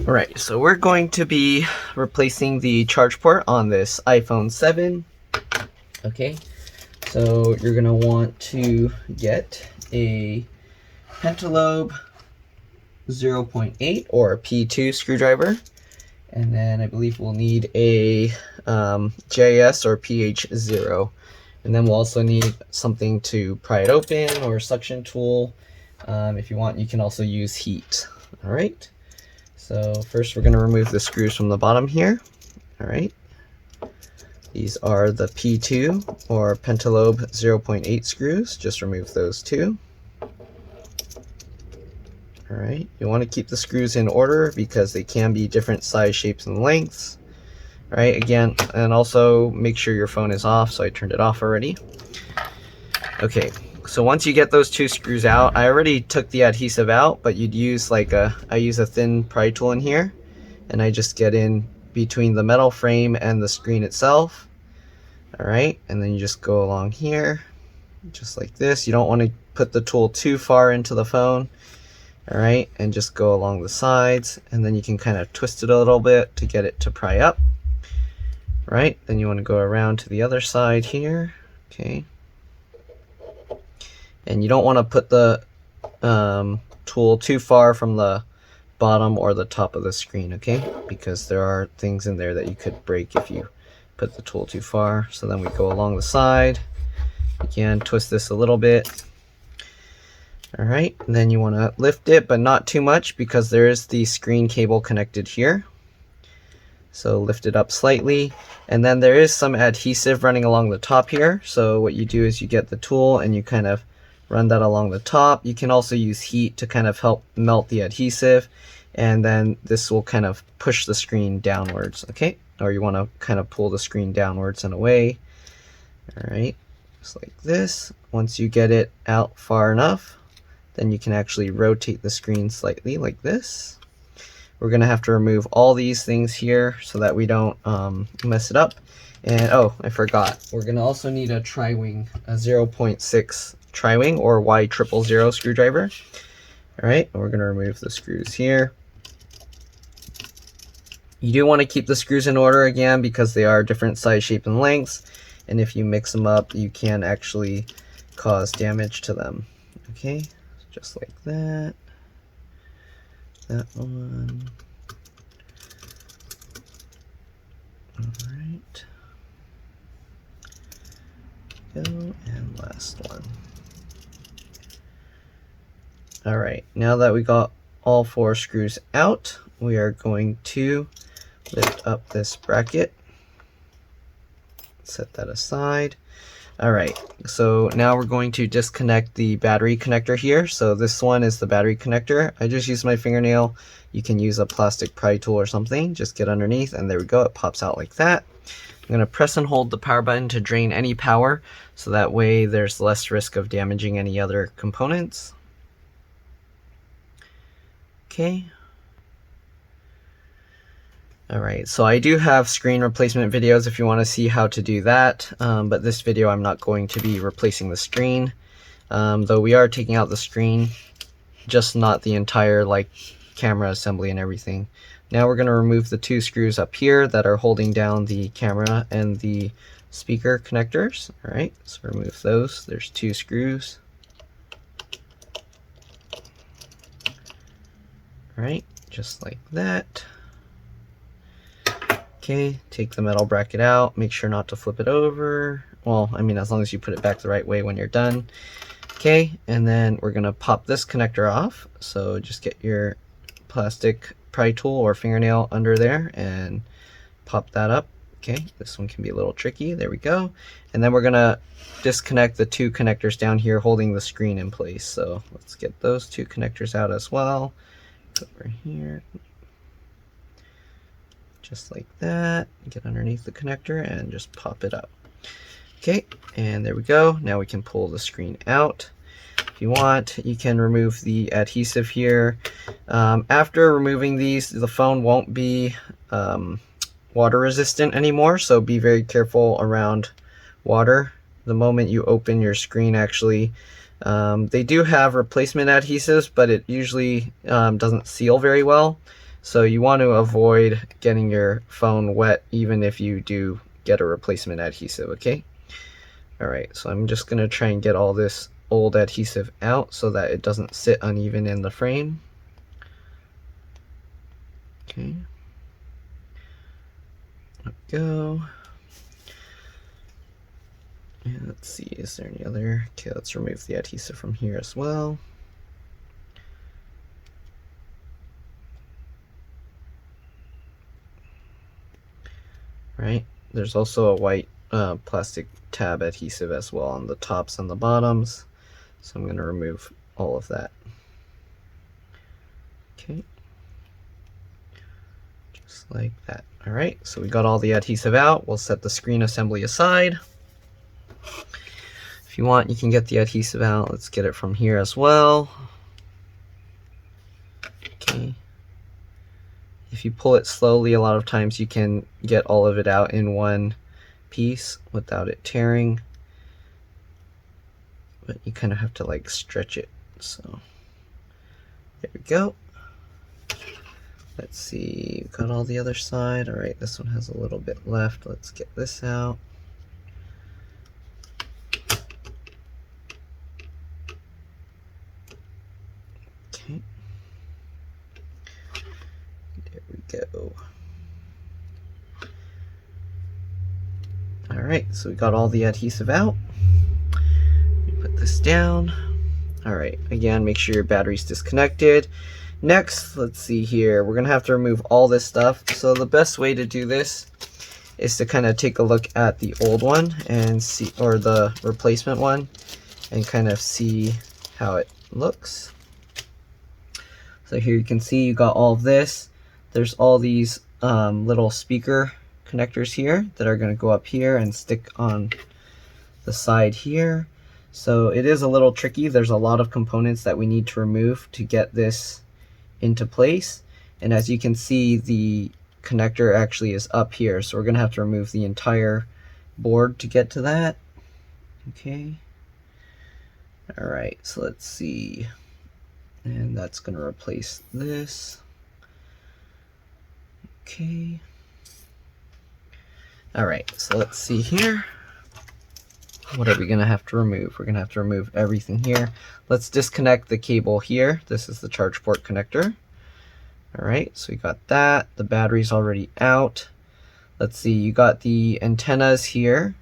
Alright, so we're going to be replacing the charge port on this iPhone 7. Okay, so you're going to want to get a pentalobe 0.8 or a P2 screwdriver. And then I believe we'll need a JS or PH0. And then we'll also need something to pry it open or a suction tool. If you want, you can also use heat. Alright. So first we're going to remove the screws from the bottom here. Alright. These are the P2 or pentalobe 0.8 screws. Just remove those two. Alright, you want to keep the screws in order because they can be different size, shapes, and lengths. Alright, again, and also make sure your phone is off, so I turned it off already. Okay, so once you get those two screws out, I already took the adhesive out, but you'd use I use a thin pry tool in here, and I just get in between the metal frame and the screen itself. Alright, and then you just go along here, just like this. You don't want to put the tool too far into the phone. Alright, and just go along the sides, and then you can kind of twist it a little bit to get it to pry up. Right, then you want to go around to the other side here. Okay. And you don't want to put the tool too far from the bottom or the top of the screen, okay? Because there are things in there that you could break if you put the tool too far. So then we go along the side. Again, twist this a little bit. Alright, and then you want to lift it, but not too much because there is the screen cable connected here. So lift it up slightly, and then there is some adhesive running along the top here. So what you do is you get the tool and you kind of run that along the top. You can also use heat to kind of help melt the adhesive, and then this will kind of push the screen downwards, okay? Or you want to kind of pull the screen downwards and away. Alright, just like this. Once you get it out far enough, then you can actually rotate the screen slightly like this. We're going to have to remove all these things here so that we don't mess it up. And oh, I forgot. We're going to also need a tri-wing, a 0.6 tri-wing or Y000 screwdriver. Alright, we're going to remove the screws here. You do want to keep the screws in order again because they are different size, shape, and lengths. And if you mix them up, you can actually cause damage to them. Okay. Just like that. That one. Alright. Go, and last one. Alright, now that we got all four screws out, we are going to lift up this bracket. Set that aside. Alright, so now we're going to disconnect the battery connector here. So this one is the battery connector. I just used my fingernail. You can use a plastic pry tool or something. Just get underneath, and there we go. It pops out like that. I'm going to press and hold the power button to drain any power, so that way there's less risk of damaging any other components. Okay. Alright, so I do have screen replacement videos if you want to see how to do that, but this video I'm not going to be replacing the screen, though we are taking out the screen, just not the entire camera assembly and everything. Now we're going to remove the two screws up here that are holding down the camera and the speaker connectors. Alright, so remove those. There's two screws. Alright, just like that. Okay, take the metal bracket out, make sure not to flip it over. Well, I mean, as long as you put it back the right way when you're done. Okay, and then we're gonna pop this connector off. So just get your plastic pry tool or fingernail under there and pop that up. Okay, this one can be a little tricky. There we go. And then we're gonna disconnect the two connectors down here holding the screen in place. So let's get those two connectors out as well. Over here. Just like that. Get underneath the connector and just pop it up. Okay, and there we go. Now we can pull the screen out. If you want, you can remove the adhesive here. After removing these, the phone won't be water resistant anymore, so be very careful around water. The moment you open your screen, actually, they do have replacement adhesives, but it usually doesn't seal very well. So you want to avoid getting your phone wet even if you do get a replacement adhesive, okay? Alright, so I'm just going to try and get all this old adhesive out so that it doesn't sit uneven in the frame. Okay. There we go. And let's see, is there any other? Okay, let's remove the adhesive from here as well. Right, there's also a white plastic tab adhesive as well on the tops and the bottoms, so I'm going to remove all of that. Okay, just like that. Alright, so we got all the adhesive out. We'll set the screen assembly aside. If you want, you can get the adhesive out. Let's get it from here as well. Okay. If you pull it slowly, a lot of times you can get all of it out in one piece without it tearing. But you kind of have to like stretch it. So there we go. Let's see, we've got all the other side. All right, this one has a little bit left. Let's get this out. Okay. There we go. All right, so we got all the adhesive out. Put this down. All right, again, make sure your battery's disconnected. Next, let's see here, we're gonna have to remove all this stuff. So the best way to do this is to kind of take a look at the old one and see, or the replacement one, and kind of see how it looks. So here you can see you got all of this. There's all these little speaker connectors here that are going to go up here and stick on the side here. So it is a little tricky. There's a lot of components that we need to remove to get this into place. And as you can see, the connector actually is up here. So we're going to have to remove the entire board to get to that. Okay. All right, so let's see. And that's going to replace this. Okay. All right, so let's see here. What are we going to have to remove? We're going to have to remove everything here. Let's disconnect the cable here. This is the charge port connector. All right, so we got that. The battery's already out. Let's see, you got the antennas here.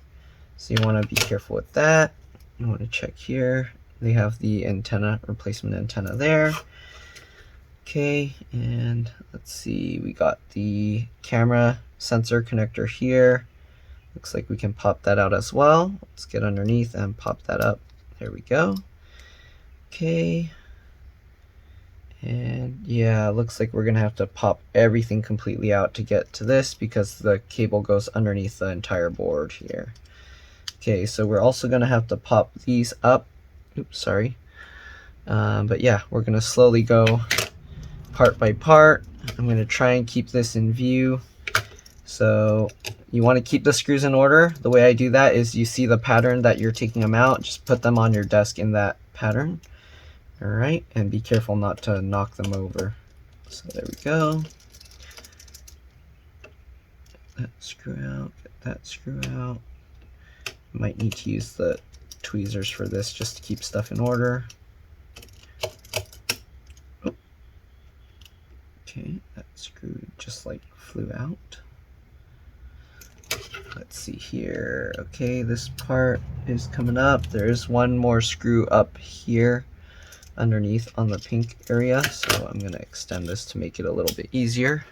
So you want to be careful with that. You want to check here. They have the antenna, replacement antenna there. Okay, and let's see, we got the camera sensor connector here. Looks like we can pop that out as well. Let's get underneath and pop that up. There we go. Okay. And yeah, looks like we're gonna have to pop everything completely out to get to this because the cable goes underneath the entire board here. Okay, so we're also gonna have to pop these up. Oops, sorry. But yeah, we're gonna slowly go part by part. I'm gonna try and keep this in view. So you want to keep the screws in order. The way I do that is you see the pattern that you're taking them out, just put them on your desk in that pattern. All right, and be careful not to knock them over. So there we go. Get that screw out, get that screw out. Might need to use the tweezers for this just to keep stuff in order. Oh. Okay, that screw just like flew out. Let's see here. Okay, this part is coming up. There's one more screw up here underneath on the pink area, so I'm going to extend this to make it a little bit easier.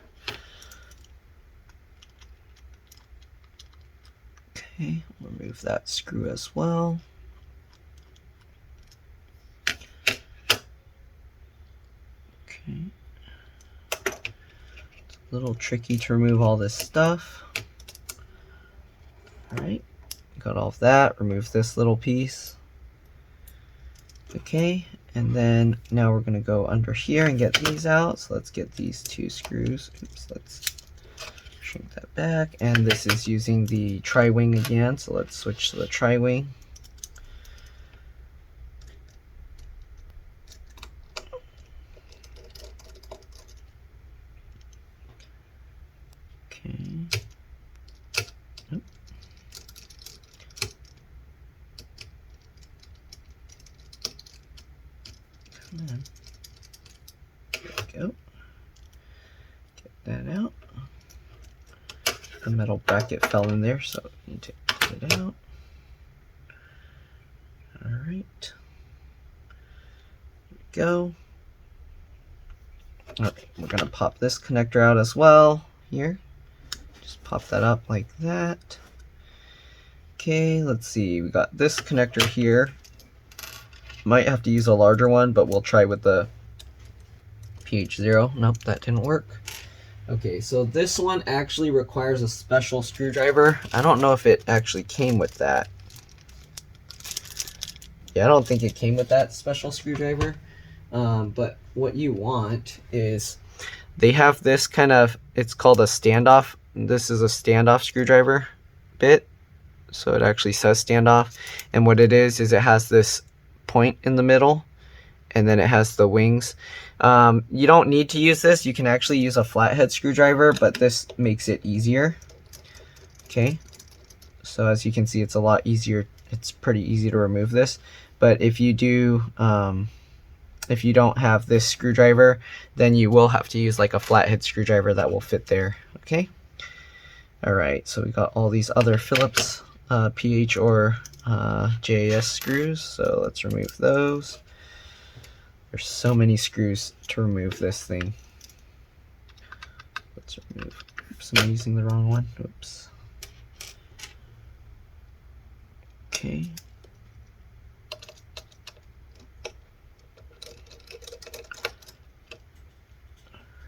Okay, remove that screw as well. Okay. It's a little tricky to remove all this stuff. Alright, got all of that. Remove this little piece. Okay, and then now we're going to go under here and get these out. So let's get these two screws. Oops, let's shrink that back. And this is using the tri-wing again, so let's switch to the tri-wing. that out. The metal bracket fell in there, so I need to get it out. Alright. There we go. Alright, we're going to pop this connector out as well here. Just pop that up like that. Okay, let's see. We got this connector here. Might have to use a larger one, but we'll try with the PH0. Nope, that didn't work. Okay, so this one actually requires a special screwdriver. I don't know if it actually came with that. Yeah, I don't think it came with that special screwdriver. But what you want is, they have this kind of, it's called a standoff. This is a standoff screwdriver bit. So it actually says standoff. And what it is it has this point in the middle, and then it has the wings. You don't need to use this. You can actually use a flathead screwdriver, but this makes it easier. Okay, so as you can see, it's a lot easier. It's pretty easy to remove this. But if you do, if you don't have this screwdriver, then you will have to use like a flathead screwdriver that will fit there. Okay. All right. So we got all these other Phillips PH or JAS screws. So let's remove those. There's so many screws to remove this thing. Let's remove. Oops, am I using the wrong one? Oops. Okay.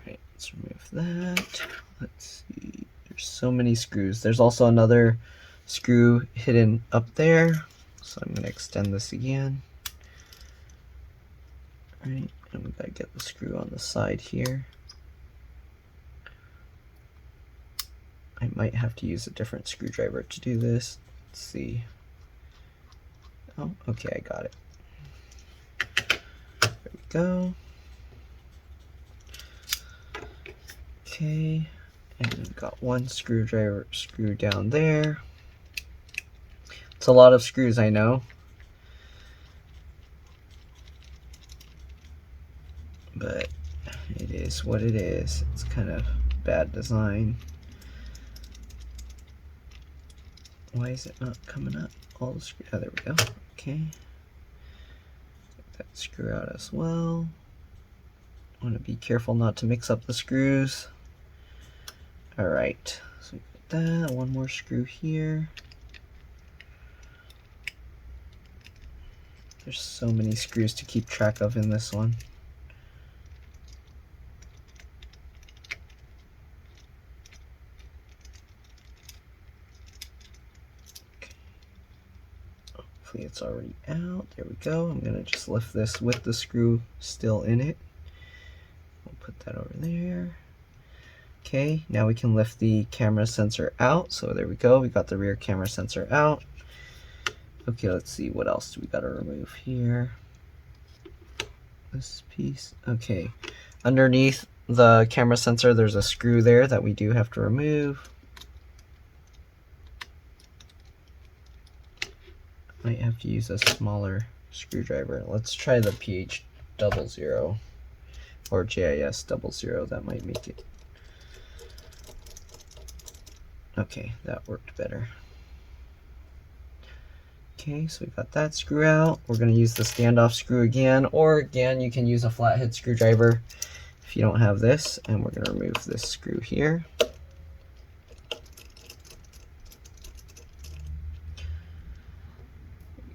Alright, let's remove that. Let's see. There's so many screws. There's also another screw hidden up there. So I'm going to extend this again. Right, and we gotta get the screw on the side here. I might have to use a different screwdriver to do this. Let's see. Oh, okay, I got it. There we go. Okay, and we've got one screw down there. It's a lot of screws, I know. But it is what it is. It's kind of bad design. Why is it not coming up? All the screws. Oh, there we go. Okay. Take that screw out as well. I want to be careful not to mix up the screws. Alright. So we got that. One more screw here. There's so many screws to keep track of in this one. Hopefully it's already out. There we go. I'm gonna just lift this with the screw still in it. We'll put that over there. Okay, now we can lift the camera sensor out. So there we go. We got the rear camera sensor out. Okay, let's see. What else do we gotta remove here? This piece. Okay, underneath the camera sensor, there's a screw there that we do have to remove. Might have to use a smaller screwdriver. Let's try the PH00 or JIS00. That might make it. Okay, that worked better. Okay, so we got that screw out. We're going to use the standoff screw again, or again, you can use a flathead screwdriver if you don't have this. And we're going to remove this screw here.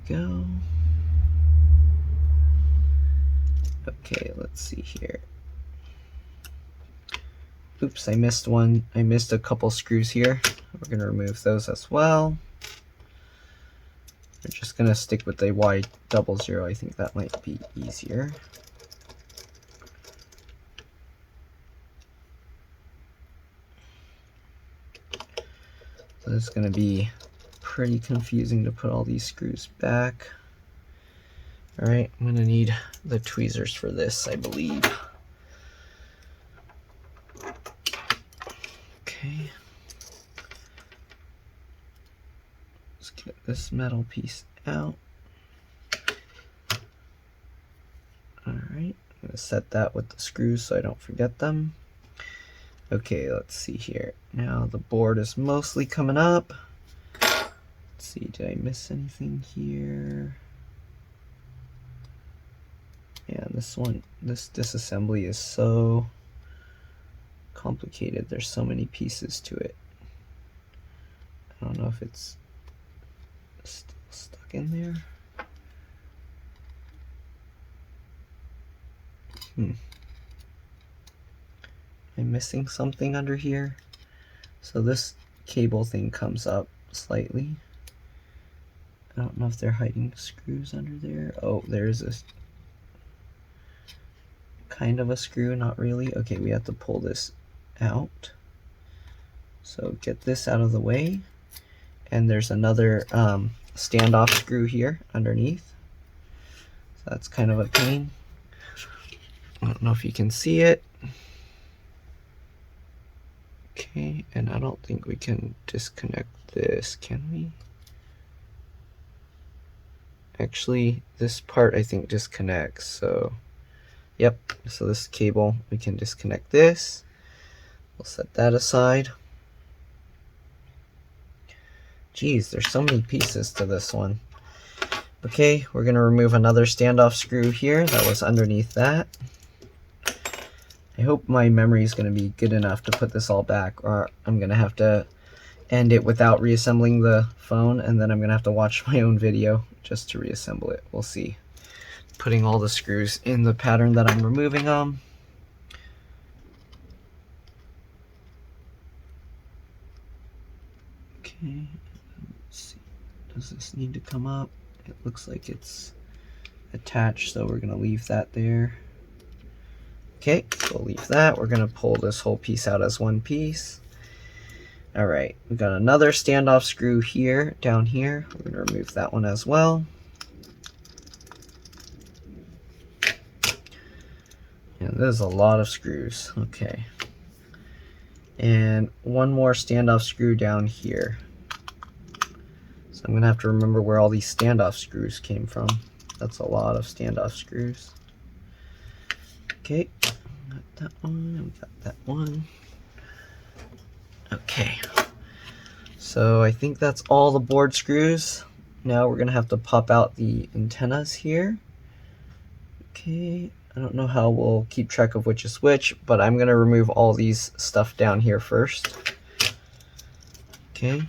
Go. Okay, let's see here. Oops, I missed one. I missed a couple screws here. We're going to remove those as well. We're just going to stick with the Y00. I think that might be easier. So it's going to be pretty confusing to put all these screws back. Alright, I'm going to need the tweezers for this, I believe. Okay. Let's get this metal piece out. Alright, I'm going to set that with the screws so I don't forget them. Okay, let's see here. Now the board is mostly coming up. Let's see, did I miss anything here? Yeah, this disassembly is so complicated. There's so many pieces to it. I don't know if it's still stuck in there. Am I missing something under here? So this cable thing comes up slightly. I don't know if they're hiding screws under there. Oh, there's a kind of a screw, not really. Okay, we have to pull this out. So get this out of the way. And there's another standoff screw here underneath. So that's kind of a pain. I don't know if you can see it. Okay, and I don't think we can disconnect this, can we? Actually, this part I think disconnects, so yep, so this cable, we can disconnect this. We'll set that aside. Geez, there's so many pieces to this one. Okay, we're going to remove another standoff screw here that was underneath that. I hope my memory is going to be good enough to put this all back, or I'm going to have to end it without reassembling the phone, and then I'm going to have to watch my own video just to reassemble it. We'll see. Putting all the screws in the pattern that I'm removing them. Okay, let's see. Does this need to come up? It looks like it's attached, so we're going to leave that there. Okay, so we'll leave that. We're going to pull this whole piece out as one piece. All right, we've got another standoff screw here, down here. We're going to remove that one as well. And there's a lot of screws. Okay. And one more standoff screw down here. So I'm going to have to remember where all these standoff screws came from. That's a lot of standoff screws. Okay, got that one, we got that one. Okay, so I think that's all the board screws. Now we're gonna have to pop out the antennas here. Okay, I don't know how we'll keep track of which is which, but I'm gonna remove all these stuff down here first. Okay,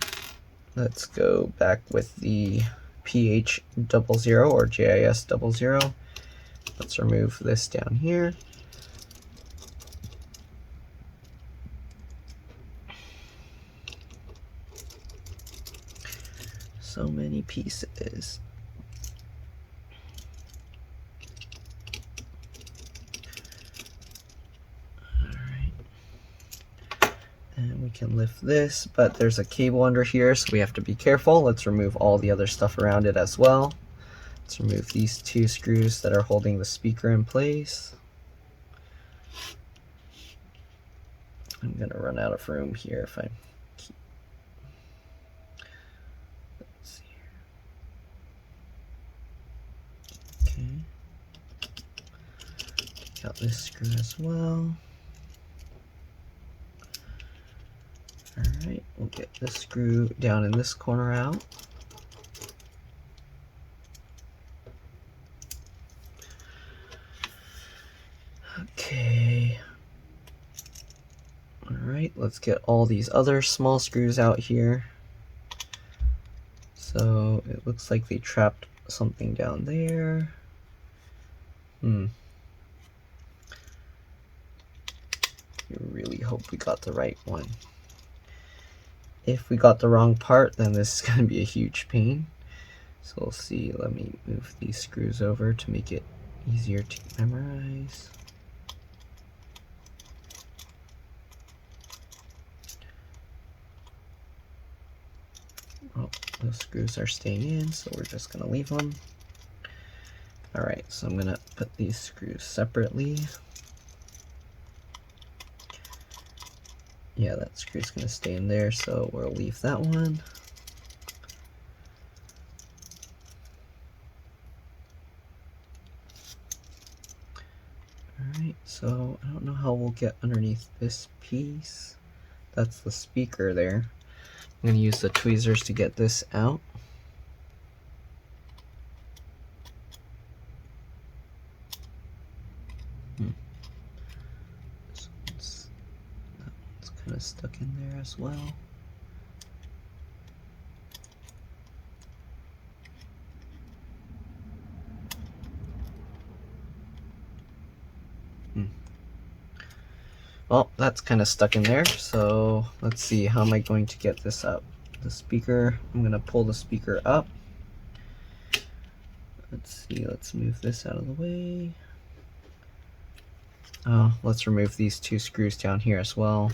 let's go back with the PH00 or JIS00. Let's remove this down here. So many pieces. Alright. And we can lift this, but there's a cable under here, so we have to be careful. Let's remove all the other stuff around it as well. Let's remove these two screws that are holding the speaker in place. I'm going to run out of room here if I keep... Let's see here. Okay. Take out this screw as well. Alright, we'll get this screw down in this corner out. Okay. Alright, let's get all these other small screws out here. So it looks like they trapped something down there. You really hope we got the right one. If we got the wrong part, then this is going to be a huge pain. So we'll see. Let me move these screws over to make it easier to memorize. Oh, those screws are staying in, so we're just going to leave them. Alright, so I'm going to put these screws separately. Yeah, that screw's going to stay in there, so we'll leave that one. Alright, so I don't know how we'll get underneath this piece. That's the speaker there. I'm going to use the tweezers to get this out. So that one's kind of stuck in there as well. Well, that's kind of stuck in there, so let's see, how am I going to get this up? The speaker, I'm going to pull the speaker up. Let's see, let's move this out of the way. Oh, let's remove these two screws down here as well.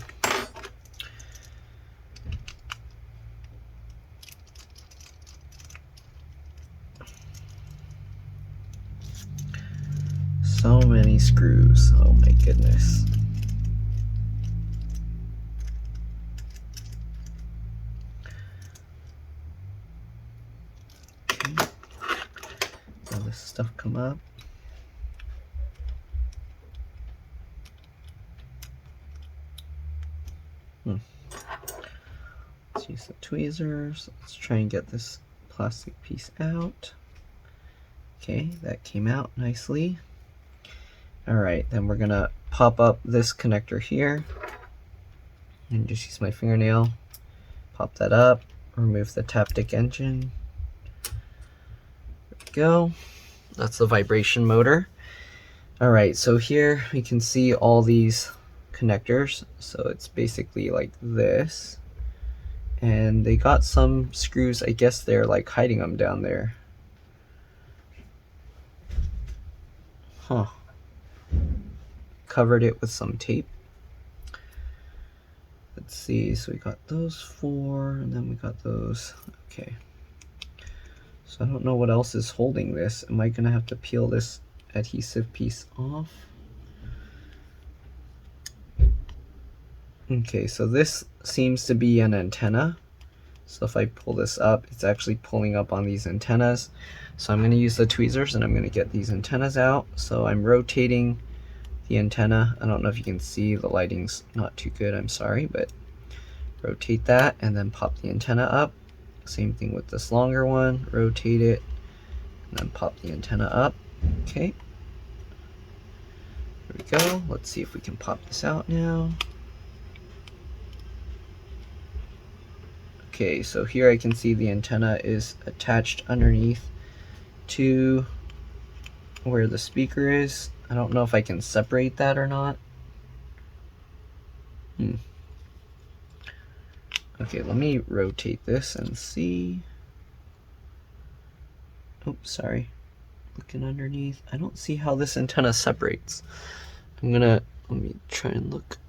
So many screws, oh my goodness. This stuff come up. Let's use the tweezers. Let's try and get this plastic piece out. Okay, that came out nicely. Alright, then we're gonna pop up this connector here and just use my fingernail, pop that up, remove the taptic engine. There we go. That's the vibration motor. Alright, so here we can see all these connectors. So it's basically like this. And they got some screws, I guess they're like hiding them down there. Huh. Covered it with some tape. Let's see, so we got those four, and then we got those. Okay. So I don't know what else is holding this. Am I gonna have to peel this adhesive piece off? Okay, so this seems to be an antenna. So if I pull this up, it's actually pulling up on these antennas. So I'm going to use the tweezers and I'm going to get these antennas out. So I'm rotating the antenna. I don't know if you can see, the lighting's not too good, I'm sorry, but rotate that and then pop the antenna up. Same thing with this longer one, rotate it and then pop the antenna up. Okay. There we go. Let's see if we can pop this out now. Okay, so here I can see the antenna is attached underneath to where the speaker is. I don't know if I can separate that or not. Okay, let me rotate this and see. Oops, sorry. Looking underneath. I don't see how this antenna separates. Let me try and look.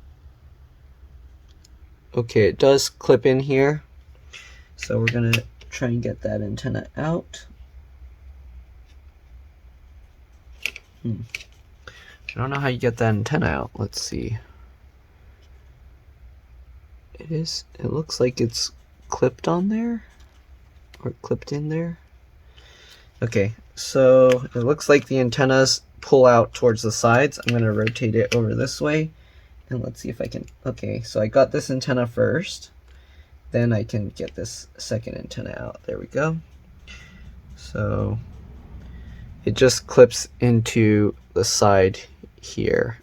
Okay, it does clip in here. So we're gonna try and get that antenna out. I don't know how you get that antenna out. Let's see. It looks like it's clipped on there, or clipped in there. Okay, so it looks like the antennas pull out towards the sides. I'm gonna rotate it over this way, and let's see if I can. Okay, so I got this antenna first. Then I can get this second antenna out. There we go. So it just clips into the side here,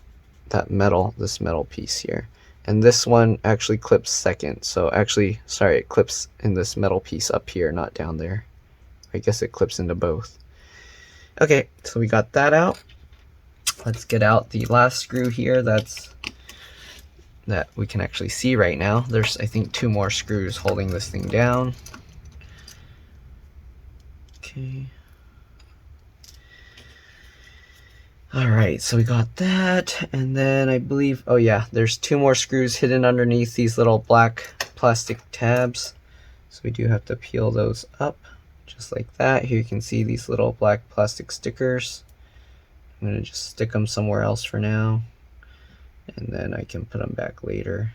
this metal piece here. And this one actually clips second. So actually, sorry, it clips in this metal piece up here, not down there. I guess it clips into both. Okay, so we got that out. Let's get out the last screw here that we can actually see right now. There's, I think, 2 more screws holding this thing down. Okay. Alright, so we got that, and then I believe, oh yeah, there's 2 more screws hidden underneath these little black plastic tabs. So we do have to peel those up, just like that. Here you can see these little black plastic stickers. I'm going to just stick them somewhere else for now, and then I can put them back later.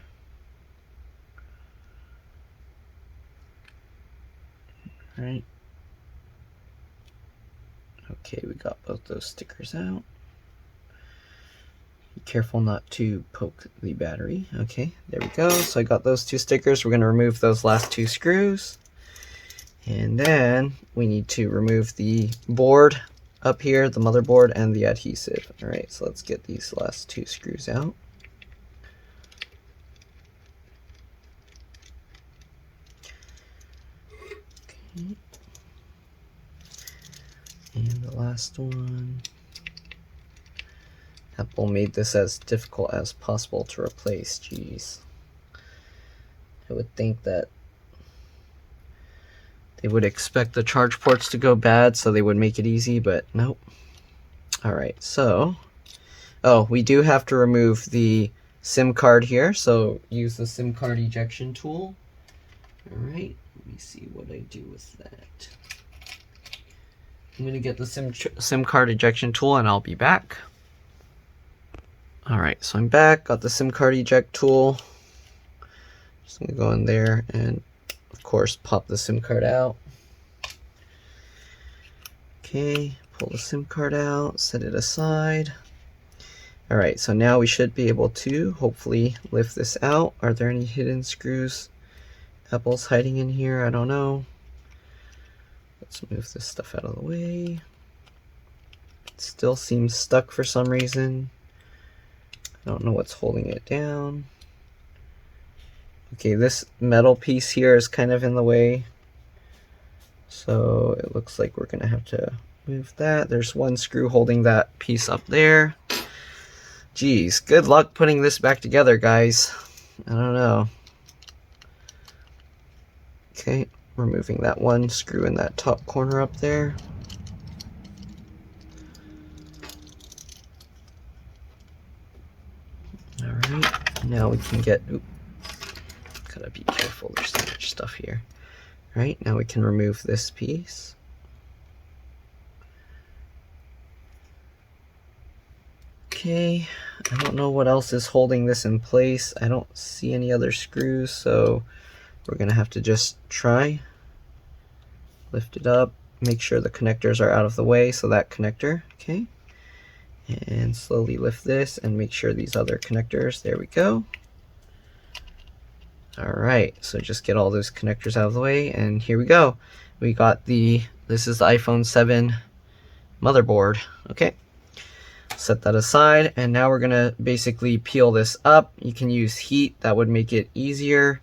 Alright. Okay, we got both those stickers out. Be careful not to poke the battery. Okay, there we go. So I got those two stickers. We're going to remove those last two screws. And then we need to remove the board up here, the motherboard, and the adhesive. Alright, so let's get these last two screws out. Okay. And the last one. Apple made this as difficult as possible to replace. Jeez. I would think that they would expect the charge ports to go bad, so they would make it easy, but nope. Alright, so... oh, we do have to remove the SIM card here, so use the SIM card ejection tool. Alright, let me see what I do with that. I'm going to get the SIM card ejection tool and I'll be back. Alright, so I'm back, got the SIM card eject tool. Just going to go in there and, of course, pop the SIM card out. Okay, pull the SIM card out, set it aside. Alright, so now we should be able to hopefully lift this out. Are there any hidden screws Apple's hiding in here? I don't know. Let's move this stuff out of the way. It still seems stuck for some reason. I don't know what's holding it down. Okay, this metal piece here is kind of in the way. So it looks like we're going to have to move that. There's one screw holding that piece up there. Geez, good luck putting this back together, guys. I don't know. Okay, removing that one screw in that top corner up there. Alright, now we can get... oop, gotta be careful, there's so much stuff here. Alright, now we can remove this piece. Okay, I don't know what else is holding this in place. I don't see any other screws, so we're gonna have to just try. Lift it up, make sure the connectors are out of the way, so that connector, okay. And slowly lift this and make sure these other connectors, there we go. Alright, so just get all those connectors out of the way, and here we go. We got this is the iPhone 7 motherboard. Okay, set that aside, and now we're gonna basically peel this up. You can use heat, that would make it easier.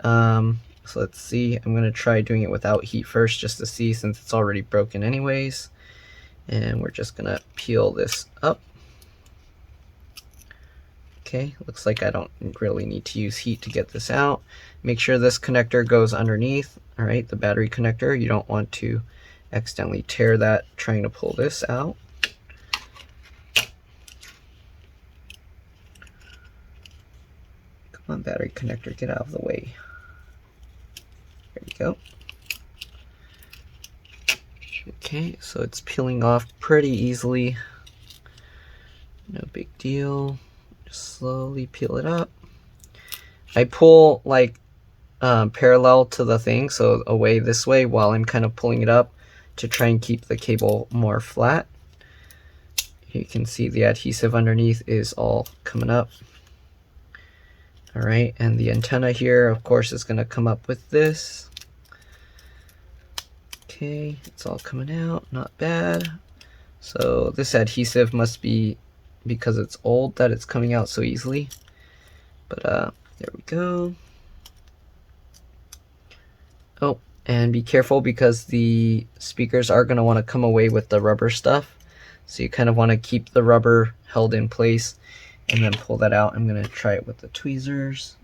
So let's see, I'm gonna try doing it without heat first just to see, since it's already broken anyways. And we're just gonna peel this up. Okay, looks like I don't really need to use heat to get this out. Make sure this connector goes underneath, alright, the battery connector. You don't want to accidentally tear that trying to pull this out. Come on, battery connector, get out of the way. There we go. Okay, so it's peeling off pretty easily. No big deal. Just slowly peel it up. I pull like parallel to the thing, so away this way while I'm kind of pulling it up to try and keep the cable more flat. You can see the adhesive underneath is all coming up. Alright, and the antenna here, of course, is going to come up with this. Okay, it's all coming out, not bad. So this adhesive must be because it's old that it's coming out so easily. But there we go. Oh, and be careful because the speakers are going to want to come away with the rubber stuff. So you kind of want to keep the rubber held in place and then pull that out. I'm going to try it with the tweezers.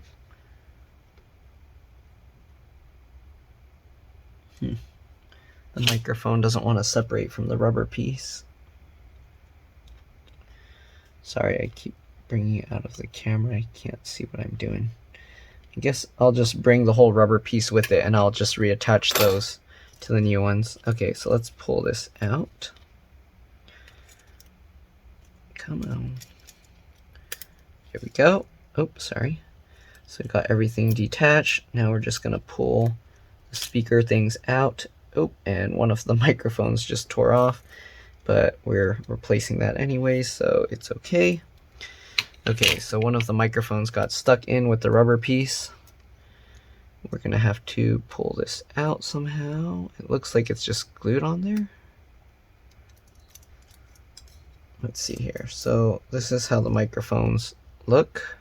The microphone doesn't want to separate from the rubber piece. Sorry, I keep bringing it out of the camera. I can't see what I'm doing. I guess I'll just bring the whole rubber piece with it and I'll just reattach those to the new ones. Okay, so let's pull this out. Come on. Here we go. Oh, sorry. So we got everything detached. Now we're just going to pull the speaker things out. Oh, and one of the microphones just tore off, but we're replacing that anyway, so it's okay. Okay, so one of the microphones got stuck in with the rubber piece. We're gonna have to pull this out somehow. It looks like it's just glued on there. Let's see here. So this is how the microphones look.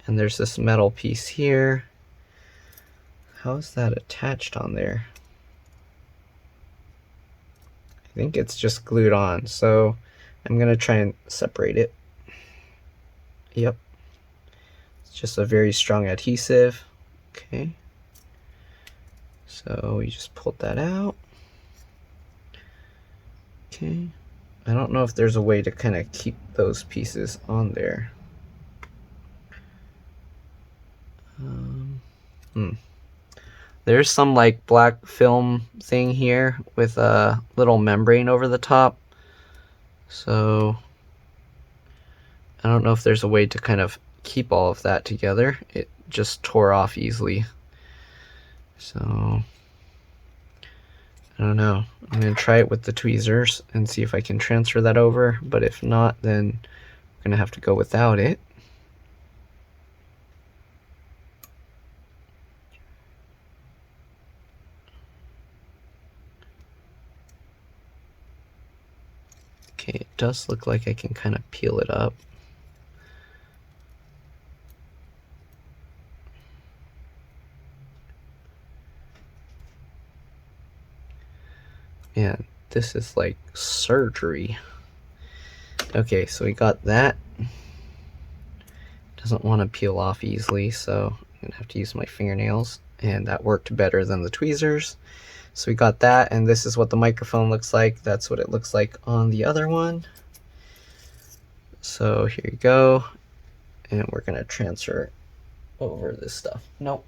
And there's this metal piece here. How is that attached on there? I think it's just glued on. So I'm gonna try and separate it. Yep. It's just a very strong adhesive. Okay. So we just pulled that out. Okay. I don't know if there's a way to kind of keep those pieces on there. There's some like black film thing here with a little membrane over the top. So I don't know if there's a way to kind of keep all of that together. It just tore off easily. So I don't know. I'm going to try it with the tweezers and see if I can transfer that over. But if not, then I'm going to have to go without it. Okay, it does look like I can kind of peel it up. Man, this is like surgery. Okay, so we got that. Doesn't want to peel off easily, so I'm gonna have to use my fingernails, and that worked better than the tweezers. So we got that, and this is what the microphone looks like. That's what it looks like on the other one. So here you go, and we're gonna transfer over this stuff. Nope.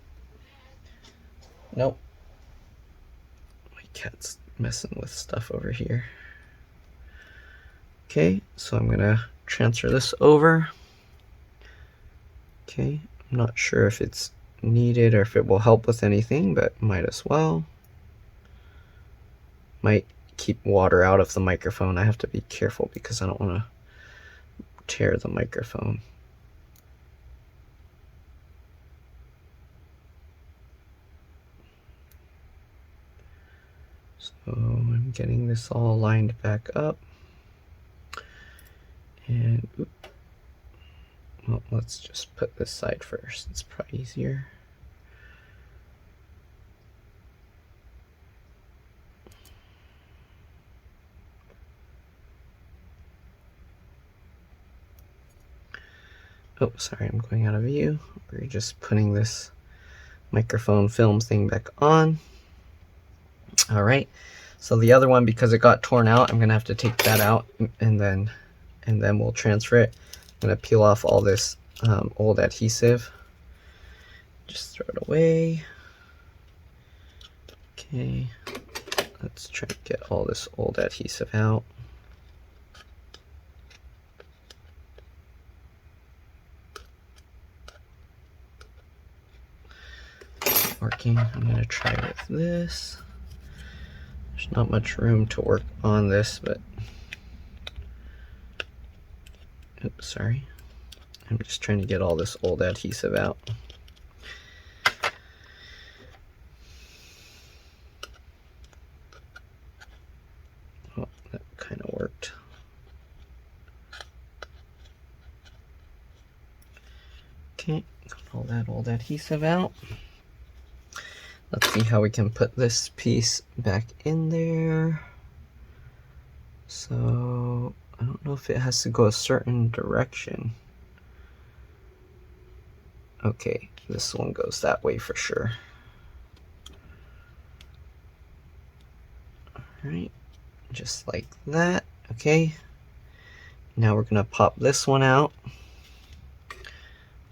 Nope. My cat's messing with stuff over here. Okay, so I'm gonna transfer this over. Okay, I'm not sure if it's needed or if it will help with anything, but might as well. Might keep water out of the microphone. I have to be careful because I don't want to tear the microphone. So I'm getting this all lined back up. And well, let's just put this side first. It's probably easier. Oh, sorry, I'm going out of view. We're just putting this microphone film thing back on. All right, so the other one, because it got torn out, I'm gonna have to take that out and then we'll transfer it. I'm gonna peel off all this old adhesive. Just throw it away. Okay, let's try to get all this old adhesive out. Working. I'm gonna try with this. There's not much room to work on this, but oops, sorry. I'm just trying to get all this old adhesive out. Oh, that kind of worked. Okay, got all that old adhesive out. Let's see how we can put this piece back in there. So I don't know if it has to go a certain direction. Okay, this one goes that way for sure. Alright, just like that. Okay, now we're gonna pop this one out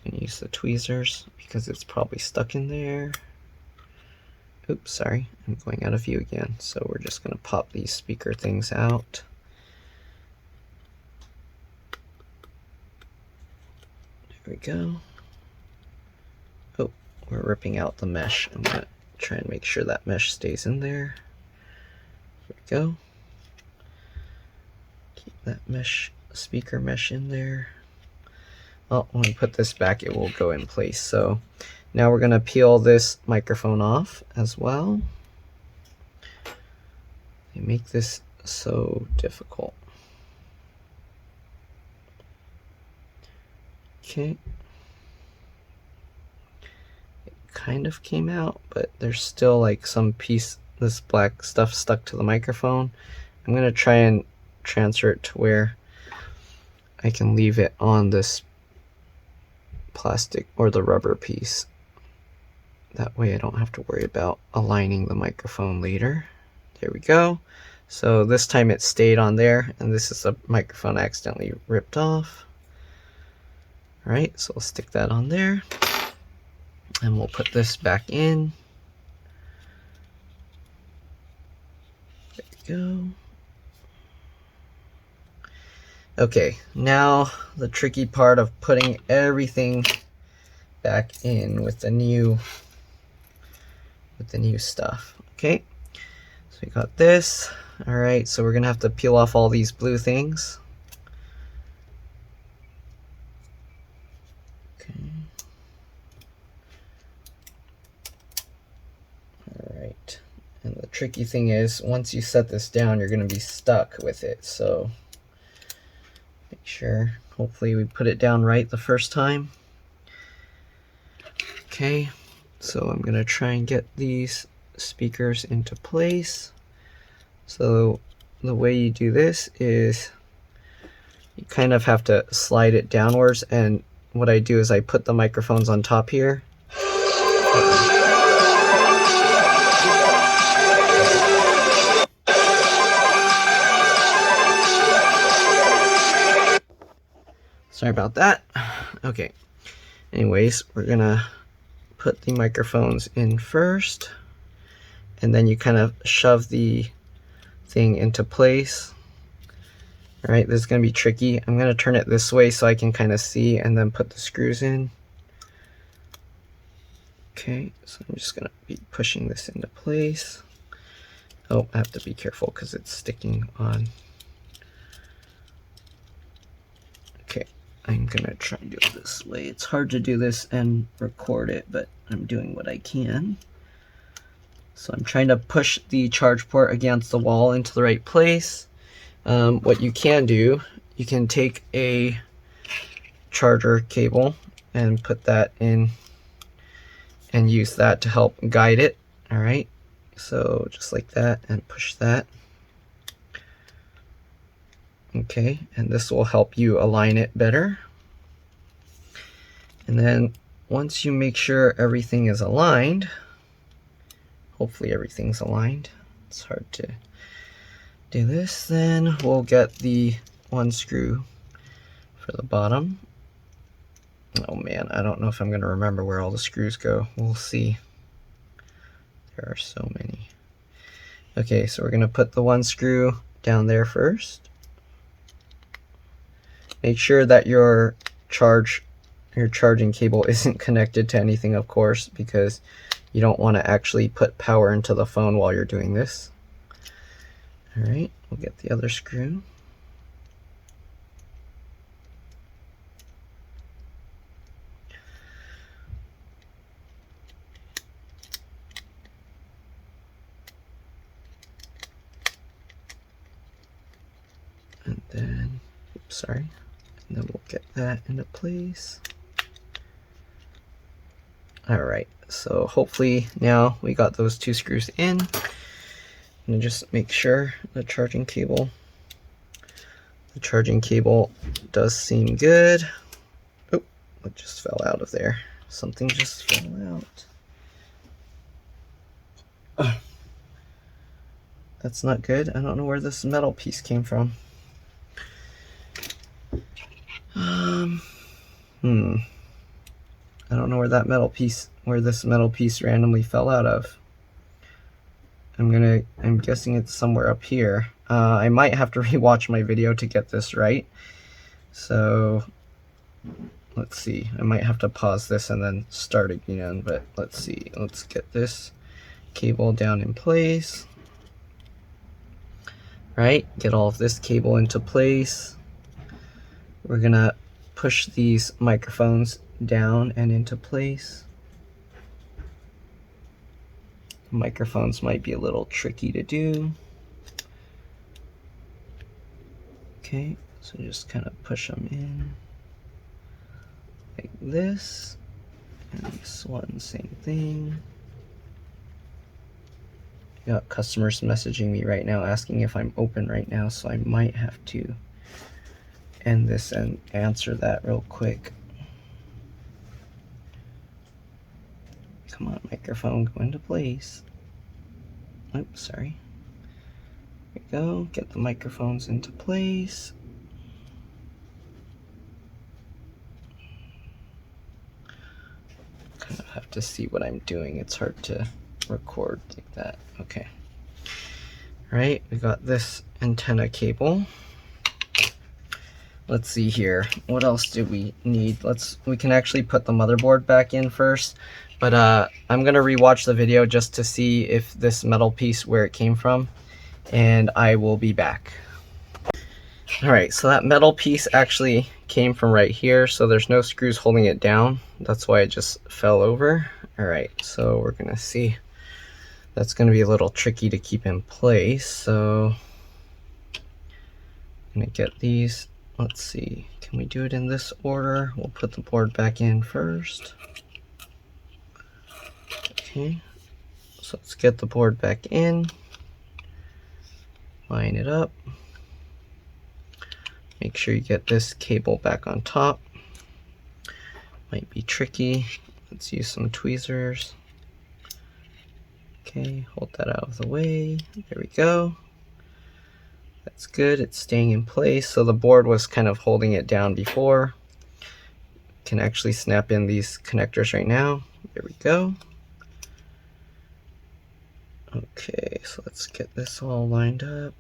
and use the tweezers because it's probably stuck in there. Oops, sorry, I'm going out of view again. So we're just gonna pop these speaker things out. There we go. Oh, we're ripping out the mesh. I'm gonna try and make sure that mesh stays in there. There we go. Keep that mesh, speaker mesh in there. oh, when we put this back, it will go in place. So now we're going to peel this microphone off as well. They make this so difficult. Okay. It kind of came out, but there's still like some piece, this black stuff stuck to the microphone. I'm going to try and transfer it to where I can leave it on this plastic or the rubber piece. That way I don't have to worry about aligning the microphone later. There we go. So this time it stayed on there, and this is a microphone I accidentally ripped off. Alright, so we'll stick that on there. And we'll put this back in. There we go. Okay, now the tricky part of putting everything back in with the new stuff. Okay, so we got this. All right, so we're gonna have to peel off all these blue things. Okay. All right, and the tricky thing is, once you set this down, you're gonna be stuck with it. So make sure, hopefully we put it down right the first time. Okay, so I'm gonna try and get these speakers into place. So the way you do this is you kind of have to slide it downwards, and what I do is I put the microphones on top here. Sorry about that. Okay, anyways, we're gonna put the microphones in first, and then you kind of shove the thing into place. All right, this is going to be tricky. I'm going to turn it this way so I can kind of see, and then put the screws in. Okay, so I'm just going to be pushing this into place. Oh, I have to be careful because it's sticking on. Okay, I'm going to try and do it this way. It's hard to do this and record it, but I'm doing what I can. So I'm trying to push the charge port against the wall into the right place. What you can do, you can take a charger cable and put that in and use that to help guide it. All right, so just like that, and push that. Okay, and this will help you align it better. And then once you make sure everything is aligned, hopefully everything's aligned. It's hard to do this. Then we'll get the one screw for the bottom. Oh man, I don't know if I'm going to remember where all the screws go. We'll see. There are so many. Okay, so we're going to put the one screw down there first. Make sure that your charging cable isn't connected to anything, of course, because you don't want to actually put power into the phone while you're doing this. All right, we'll get the other screw. And then, oops, sorry. And then we'll get that into place. All right, so hopefully now we got those two screws in. And just make sure the charging cable does seem good. Oh, it just fell out of there. Something just fell out. That's not good. I don't know where this metal piece came from. I don't know where this metal piece randomly fell out of. I'm guessing it's somewhere up here. I might have to rewatch my video to get this right. So let's see. I might have to pause this and then start again, but let's see. Let's get this cable down in place. Right? Get all of this cable into place. We're gonna push these microphones down and into place. Microphones might be a little tricky to do. Okay, so just kind of push them in like this, and this one, same thing. I got customers messaging me right now asking if I'm open right now, so I might have to end this and answer that real quick. Come on, microphone, go into place. Oops, sorry. There we go, get the microphones into place. Kind of have to see what I'm doing. It's hard to record like that. Okay. All right, we got this antenna cable. Let's see here. What else do we need? We can actually put the motherboard back in first, but I'm gonna rewatch the video just to see if this metal piece, where it came from, and I will be back. All right, so that metal piece actually came from right here, so there's no screws holding it down. That's why it just fell over. All right, so we're gonna see. That's gonna be a little tricky to keep in place, so I'm gonna get these. Let's see, can we do it in this order? We'll put the board back in first. Okay, so let's get the board back in, line it up. Make sure you get this cable back on top. Might be tricky. Let's use some tweezers. Okay, hold that out of the way. There we go. That's good, it's staying in place. So the board was kind of holding it down before. Can actually snap in these connectors right now. There we go. Okay, so let's get this all lined up.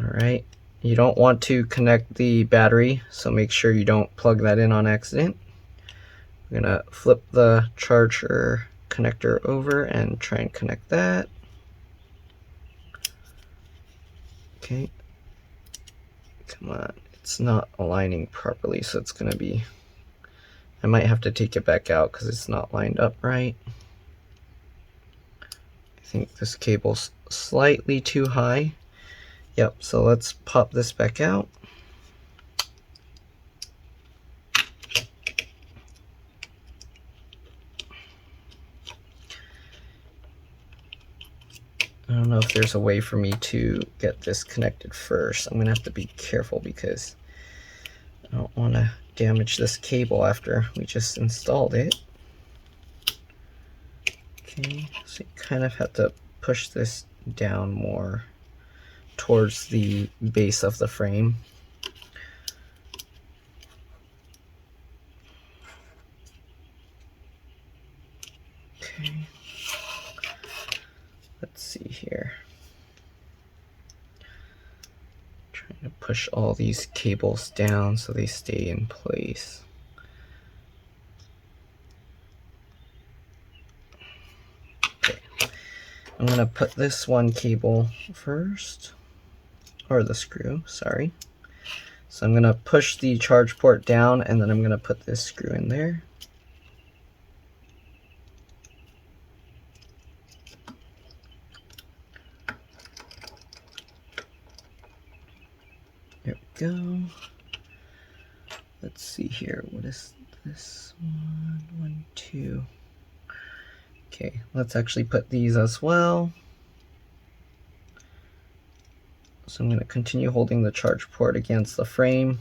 All right, you don't want to connect the battery, so make sure you don't plug that in on accident. We're gonna flip the charger connector over and try and connect that. Okay, come on, it's not aligning properly, so it's gonna be, I might have to take it back out because it's not lined up right. I think this cable's slightly too high. Yep, so let's pop this back out. I don't know if there's a way for me to get this connected first. I'm gonna have to be careful because I don't want to damage this cable after we just installed it. Okay, so you kind of have to push this down more towards the base of the frame. Okay, let's see here. Trying to push all these cables down so they stay in place. Okay, I'm gonna put this one cable first. Or the screw, sorry. So I'm gonna push the charge port down and then I'm gonna put this screw in there. There we go. Let's see here, what is this one? 1, 2. Okay, let's actually put these as well. So I'm going to continue holding the charge port against the frame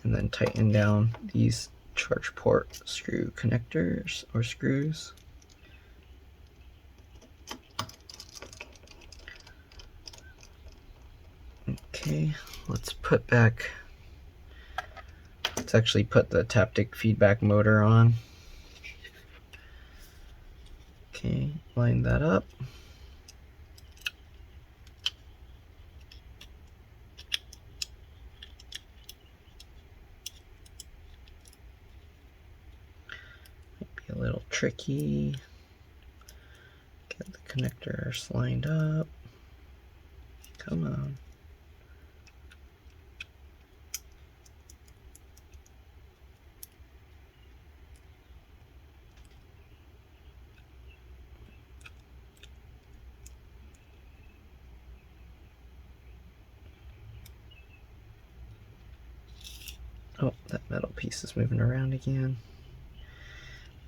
and then tighten down these charge port screw connectors or screws. Okay, let's actually put the taptic feedback motor on. Okay, line that up. A little tricky. Get the connectors lined up. Come on. Oh, that metal piece is moving around again.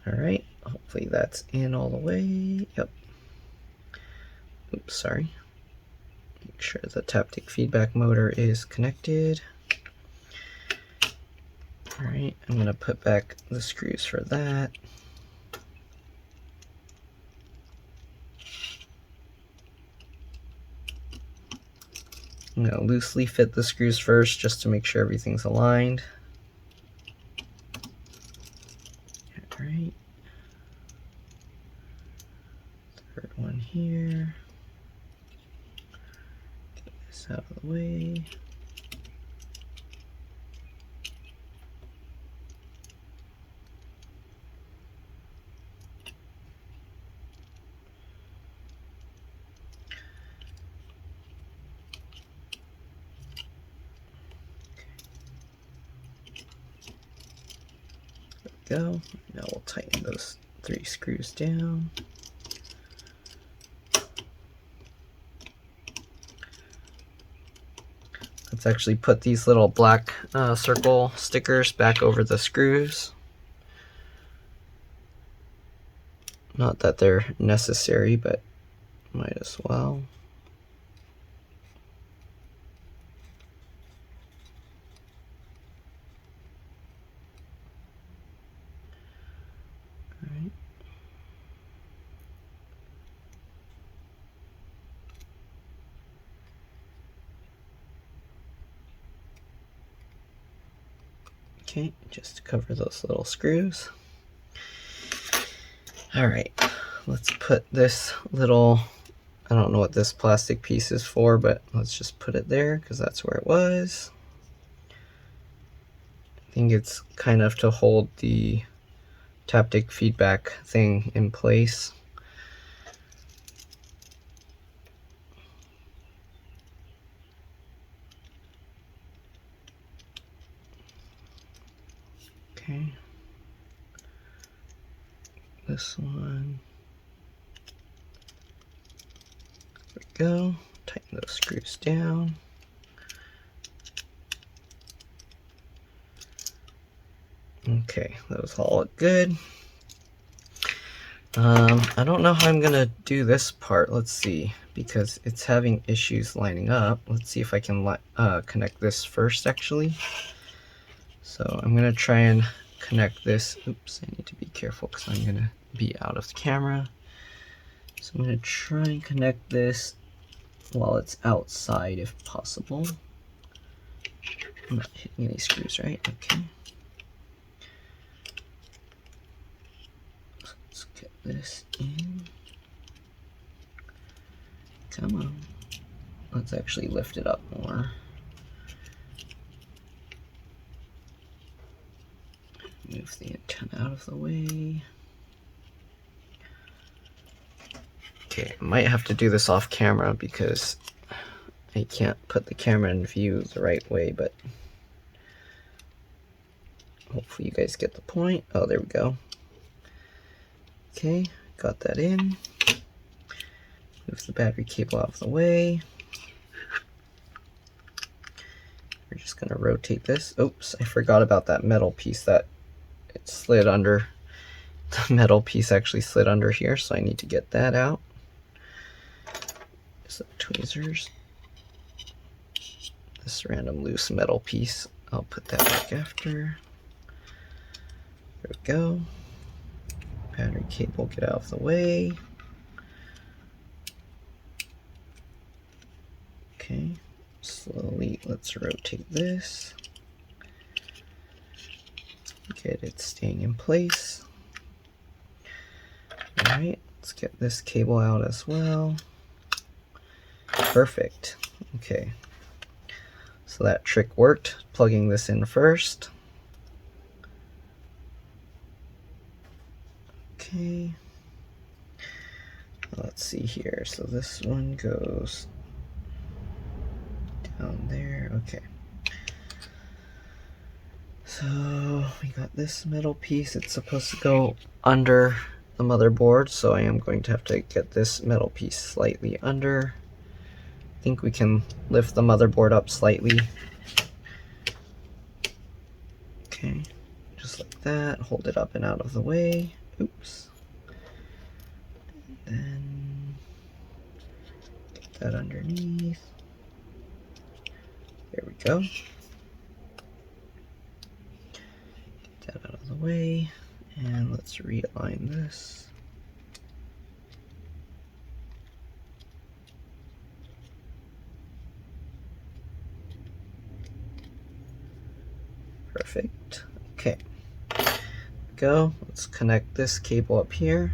Alright, hopefully that's in all the way. Yep. Oops, sorry. Make sure the taptic feedback motor is connected. Alright, I'm going to put back the screws for that. I'm going to loosely fit the screws first just to make sure everything's aligned. Alright. Third one here. Get this out of the way. Go. Now we'll tighten those 3 screws down. Let's actually put these little black circle stickers back over the screws. Not that they're necessary, but might as well. Okay, just to cover those little screws. Alright, let's put this little, I don't know what this plastic piece is for, but let's just put it there because that's where it was. I think it's kind of to hold the taptic feedback thing in place. Okay. This one. There we go. Tighten those screws down. Okay, those all look good. I don't know how I'm gonna do this part. Let's see, because it's having issues lining up. Let's see if I can connect this first, actually. So I'm gonna try and connect this. Oops, I need to be careful because I'm gonna be out of the camera. So I'm gonna try and connect this while it's outside if possible. I'm not hitting any screws, right? Okay. So let's get this in. Come on. Let's actually lift it up more. Move the antenna out of the way. Okay, I might have to do this off camera because I can't put the camera in view the right way, but hopefully you guys get the point. Oh, there we go. Okay, got that in. Move the battery cable out of the way. We're just gonna rotate this. Oops, I forgot about that metal piece that it slid under. The metal piece actually slid under here, so I need to get that out. Some tweezers. This random loose metal piece, I'll put that back after. There we go. Battery cable, get out of the way. Okay, slowly let's rotate this. Get it staying in place. Alright, let's get this cable out as well. Perfect. Okay. So that trick worked, plugging this in first. Okay. Let's see here. So this one goes down there. Okay. So we got this metal piece. It's supposed to go under the motherboard, so I am going to have to get this metal piece slightly under. I think we can lift the motherboard up slightly. Okay, just like that. Hold it up and out of the way. Oops. And then get that underneath. There we go. Get that out of the way. And let's realign this. Perfect. Okay. Go. Let's connect this cable up here.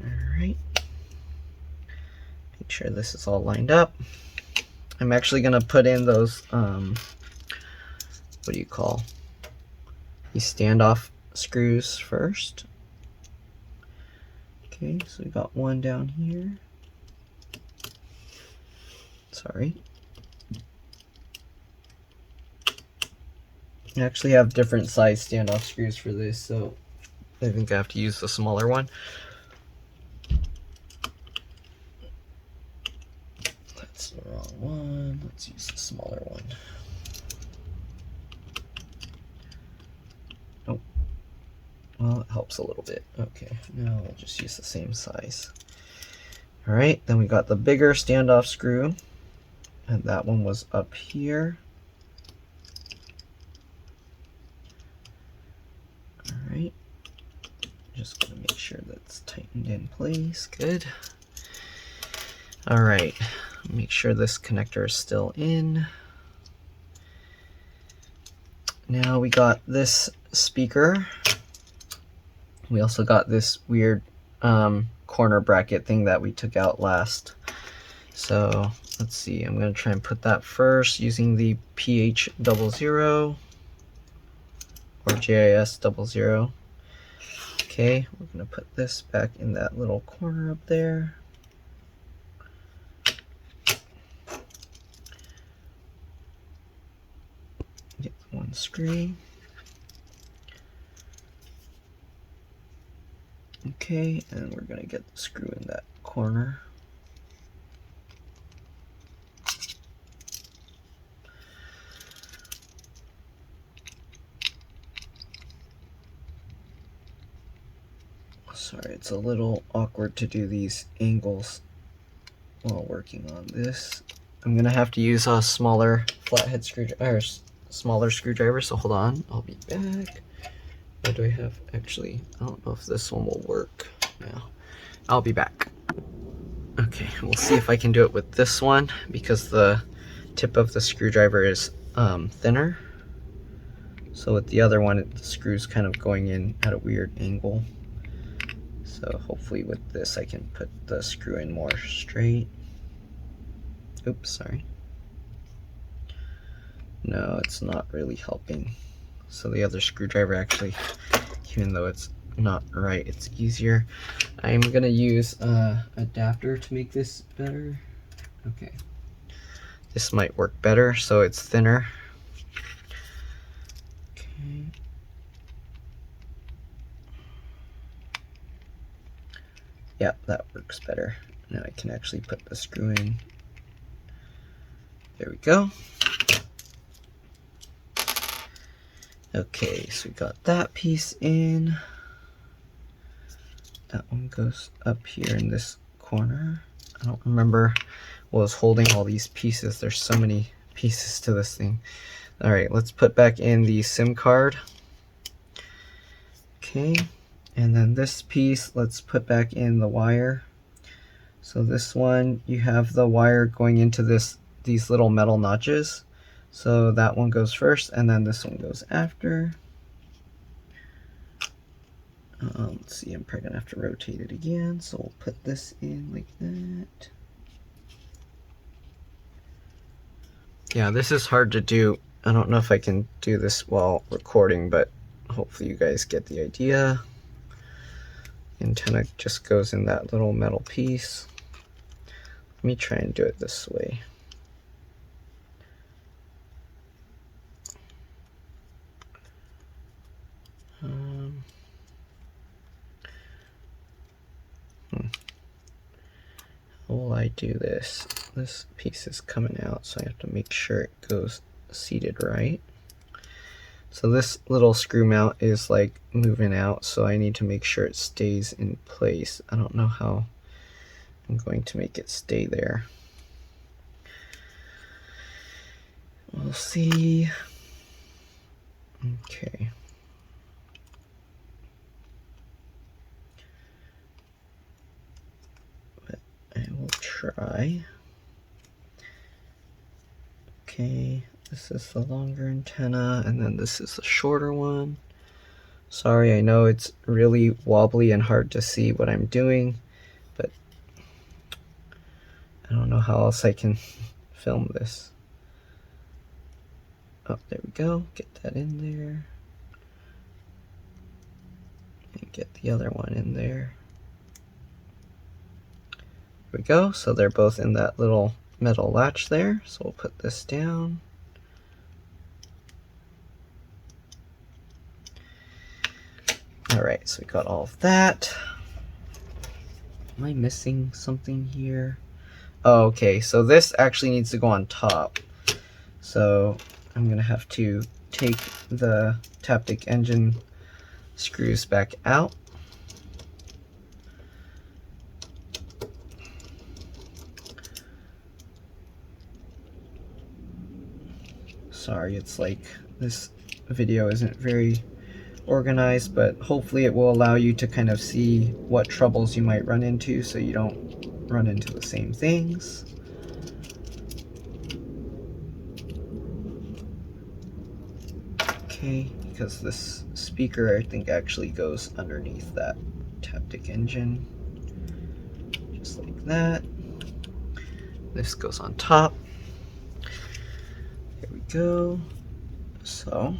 Alright. Make sure this is all lined up. I'm actually going to put in those, what do you call, these standoff screws first. Okay, so we got one down here. Sorry. I actually have different size standoff screws for this, so I think I have to use the smaller one. That's the wrong one. Let's use the smaller one. Oh, well, it helps a little bit. Okay, now we'll just use the same size. All right, then we got the bigger standoff screw, and that one was up here. All right, just gonna make sure that's tightened in place. Good. All right, make sure this connector is still in. Now we got this speaker. We also got this weird corner bracket thing that we took out last. So let's see, I'm gonna try and put that first using the PH00 or JIS00. Okay, we're gonna put this back in that little corner up there. Get one screw. Okay, and we're gonna get the screw in that corner. Sorry, it's a little awkward to do these angles while working on this. I'm gonna have to use a smaller flathead screwdriver, or smaller screwdriver, so hold on, I'll be back. What do I have? Actually, I don't know if this one will work now. I'll be back. Okay, we'll see if I can do it with this one because the tip of the screwdriver is thinner. So with the other one, the screw's kind of going in at a weird angle. So hopefully with this I can put the screw in more straight. Oops, sorry. No, it's not really helping. So the other screwdriver actually, even though it's not right, it's easier. I'm gonna use an adapter to make this better. Okay. This might work better, so it's thinner. Okay. Yeah, that works better. Now I can actually put the screw in. There we go. Okay, so we got that piece in. That one goes up here in this corner. I don't remember what was holding all these pieces. There's so many pieces to this thing. All right, let's put back in the SIM card. Okay, and then this piece, let's put back in the wire. So this one, you have the wire going into these little metal notches. So that one goes first, and then this one goes after. Let's see, I'm probably gonna have to rotate it again. So we'll put this in like that. Yeah, this is hard to do. I don't know if I can do this while recording, but hopefully you guys get the idea. The antenna just goes in that little metal piece. Let me try and do it this way. How will I do this, this piece is coming out, so I have to make sure it goes seated right. So this little screw mount is like moving out, so I need to make sure it stays in place. I don't know how I'm going to make it stay there. We'll see. Okay. But I will try. Okay, this is the longer antenna, and then this is the shorter one. Sorry, I know it's really wobbly and hard to see what I'm doing, but I don't know how else I can film this. Oh, there we go. Get that in there. And get the other one in there. There we go. So they're both in that little metal latch there. So we'll put this down. Alright, so we got all of that. Am I missing something here? Oh, okay, so this actually needs to go on top. So I'm going to have to take the taptic engine screws back out. Sorry, it's like this video isn't very organized, but hopefully it will allow you to kind of see what troubles you might run into so you don't run into the same things. Okay, because this speaker I think actually goes underneath that taptic engine, just like that. This goes on top. There we go. So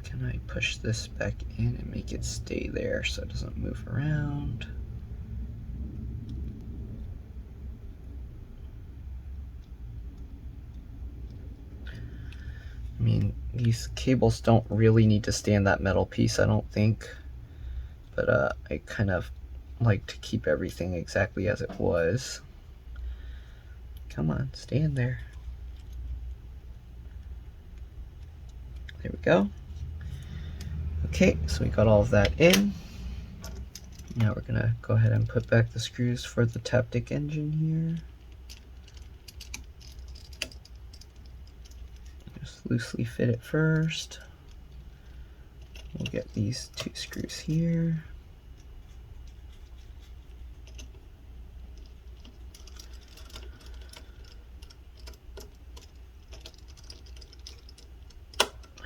can I push this back in and make it stay there so it doesn't move around? I mean, these cables don't really need to stay in that metal piece, I don't think. But I kind of like to keep everything exactly as it was. Come on, stay in there. There we go. Okay, so we got all of that in. Now we're gonna go ahead and put back the screws for the taptic engine here. Just loosely fit it first. We'll get these two screws here.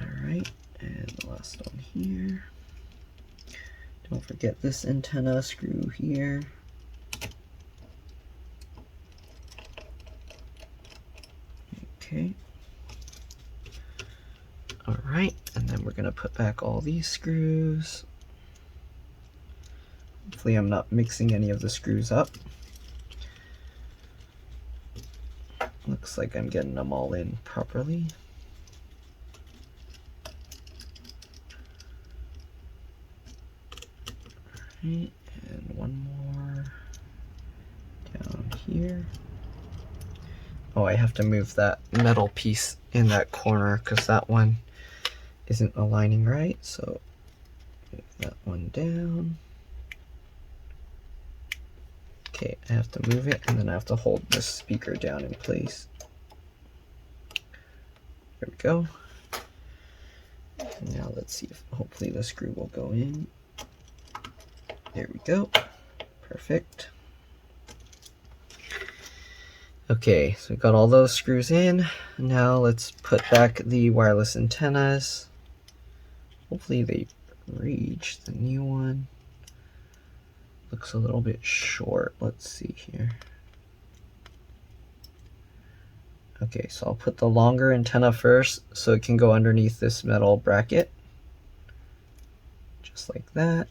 Alright, and the last one here. Don't forget this antenna screw here. Okay. Alright, and then we're going to put back all these screws. Hopefully I'm not mixing any of the screws up. Looks like I'm getting them all in properly. Alright, and one more down here. Oh, I have to move that metal piece in that corner because that one isn't aligning right, so move that one down. Okay, I have to move it, and then I have to hold this speaker down in place. There we go. And now let's see if hopefully the screw will go in. There we go. Perfect. Okay, so we've got all those screws in. Now let's put back the wireless antennas. Hopefully they reach. The new one looks a little bit short. Let's see here. Okay, so I'll put the longer antenna first so it can go underneath this metal bracket. Just like that.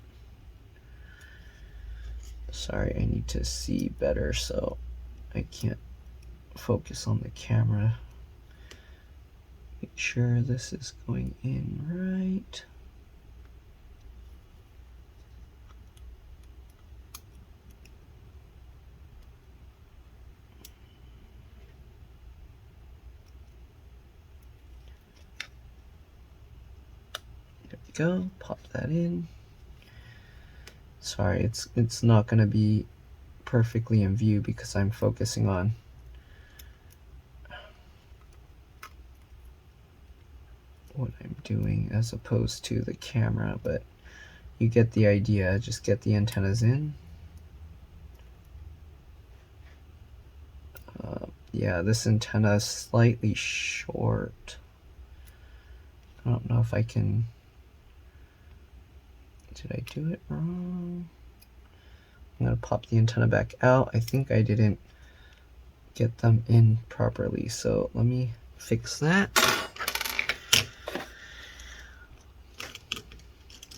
Sorry, I need to see better, so I can't focus on the camera. Make sure this is going in right. go. Pop that in. Sorry, it's not going to be perfectly in view because I'm focusing on what I'm doing as opposed to the camera, but you get the idea. Just get the antennas in. Yeah, this antenna is slightly short. I don't know if I can... Did I do it wrong? I'm going to pop the antenna back out. I think I didn't get them in properly, so let me fix that.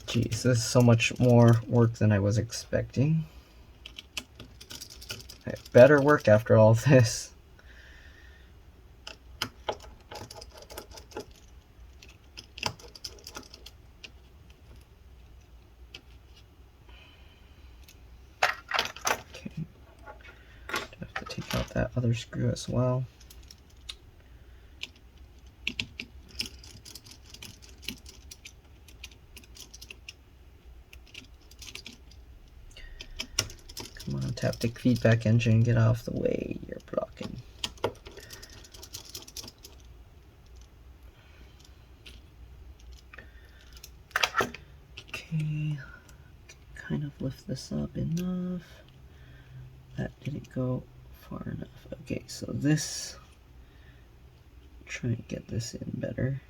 Jeez, this is so much more work than I was expecting. I better work after all this. Okay, have to take out that other screw as well. Come on, taptic feedback engine, get off the way, you're blocking. Okay, kind of lift this up enough. That didn't go far enough. Okay, so this, try and get this in better.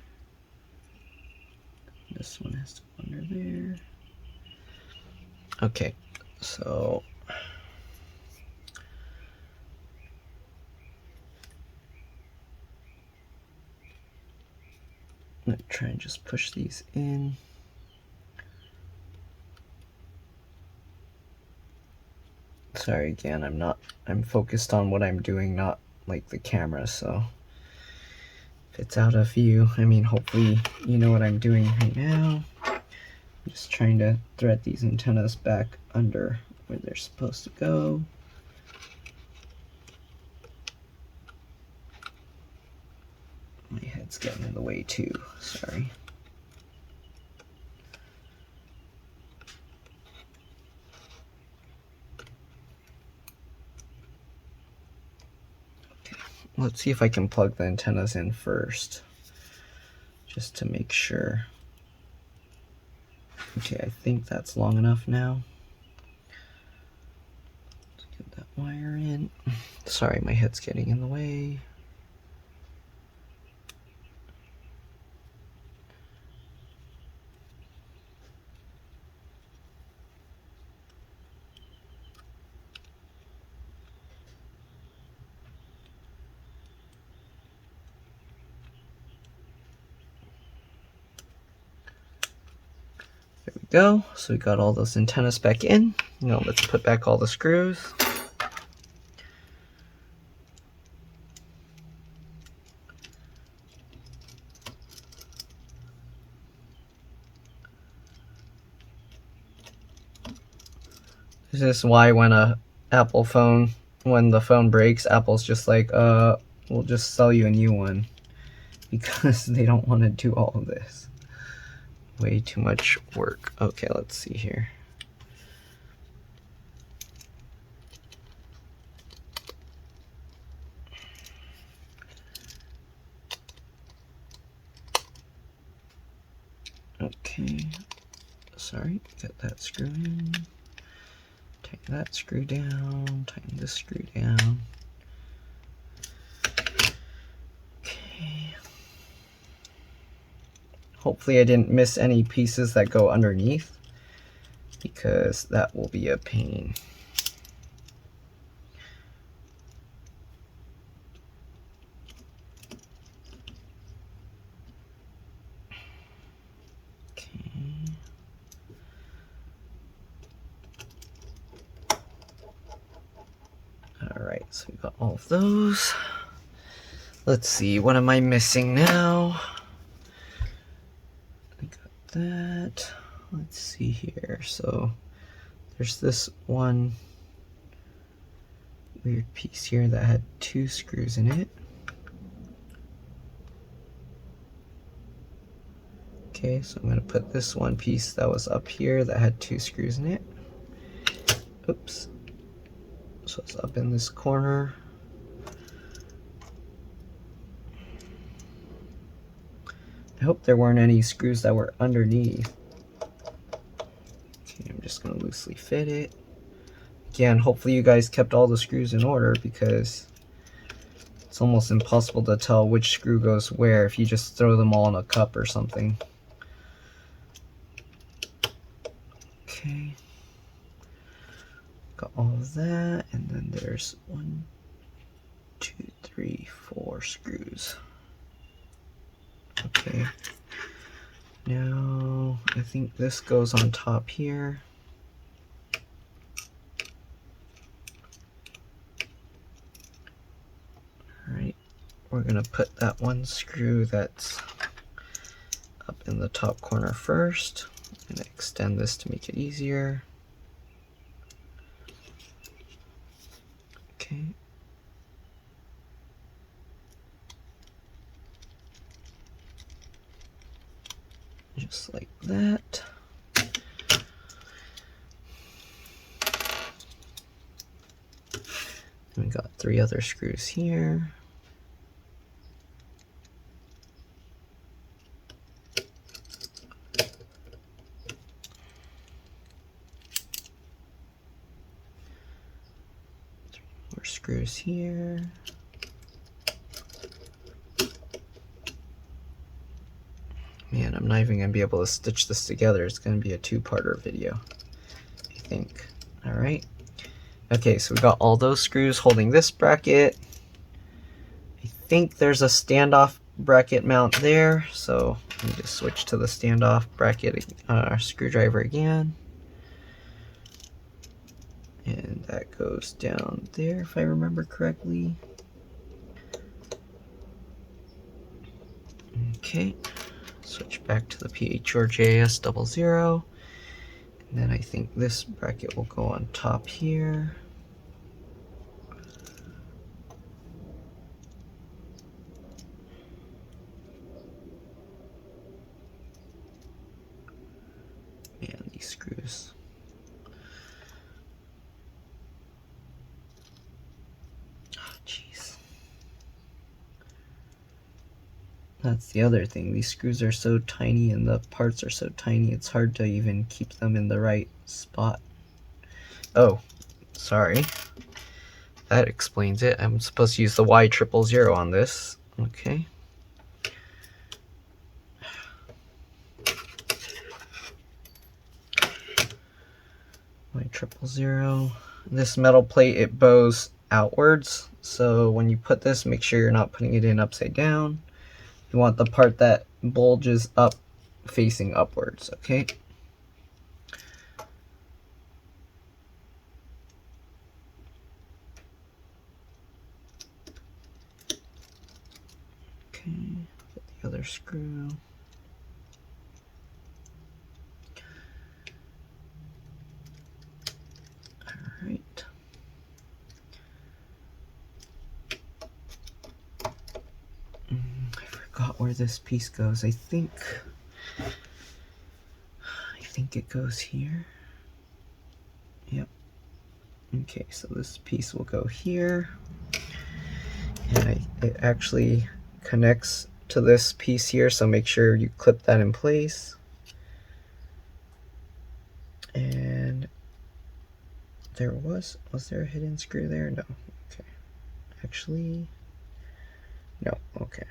This one has to go under there. Okay, so I'm gonna try and just push these in. Sorry again, I'm focused on what I'm doing, not like the camera, so if it's out of view, I mean, hopefully you know what I'm doing right now. I'm just trying to thread these antennas back under where they're supposed to go. My head's getting in the way too, sorry. Let's see if I can plug the antennas in first, just to make sure. Okay, I think that's long enough now. Let's get that wire in. Sorry, my head's getting in the way. There we go. So we got all those antennas back in. Now let's put back all the screws. This is why when when the phone breaks, Apple's just like, we'll just sell you a new one. Because they don't want to do all of this. Way too much work. Okay, let's see here. Okay, sorry, get that screw in. Tighten that screw down, tighten this screw down. Okay. Hopefully I didn't miss any pieces that go underneath, because that will be a pain. Alright, so we got all of those. Let's see, what am I missing now? I got that. Let's see here. So there's this one weird piece here that had 2 screws in it. Okay, so I'm going to put this one piece that was up here that had 2 screws in it. Oops. So it's up in this corner. I hope there weren't any screws that were underneath. Okay, I'm just going to loosely fit it. Again, hopefully you guys kept all the screws in order, because it's almost impossible to tell which screw goes where if you just throw them all in a cup or something. Okay. Got all of that, and then there's 1, 2, 3, 4 screws. Okay. Now, I think this goes on top here. Alright, we're going to put that one screw that's up in the top corner first. I'm going to extend this to make it easier. Okay. Just like that. We got 3 other screws here. More screws here. Man, I'm not even going to be able to stitch this together. It's going to be a 2-parter video, I think. Alright. Okay, so we got all those screws holding this bracket. I think there's a standoff bracket mount there, so let me just switch to the standoff bracket screwdriver again. And that goes down there, if I remember correctly. Okay, switch back to the PH or JS 00. And then I think this bracket will go on top here. Man, these screws. Oh, jeez. That's the other thing. These screws are so tiny and the parts are so tiny, it's hard to even keep them in the right spot. Oh, sorry. That explains it. I'm supposed to use the Y000 on this. Okay. Y000. This metal plate, it bows outwards. So when you put this, make sure you're not putting it in upside down. You want the part that bulges up facing upwards, okay? Okay, get the other screw. Alright. I forgot where this piece goes. I think it goes here. Yep. Okay, so this piece will go here. And it actually connects to this piece here, so make sure you clip that in place. And there was there a hidden screw there? No. Okay. Actually, no. Okay.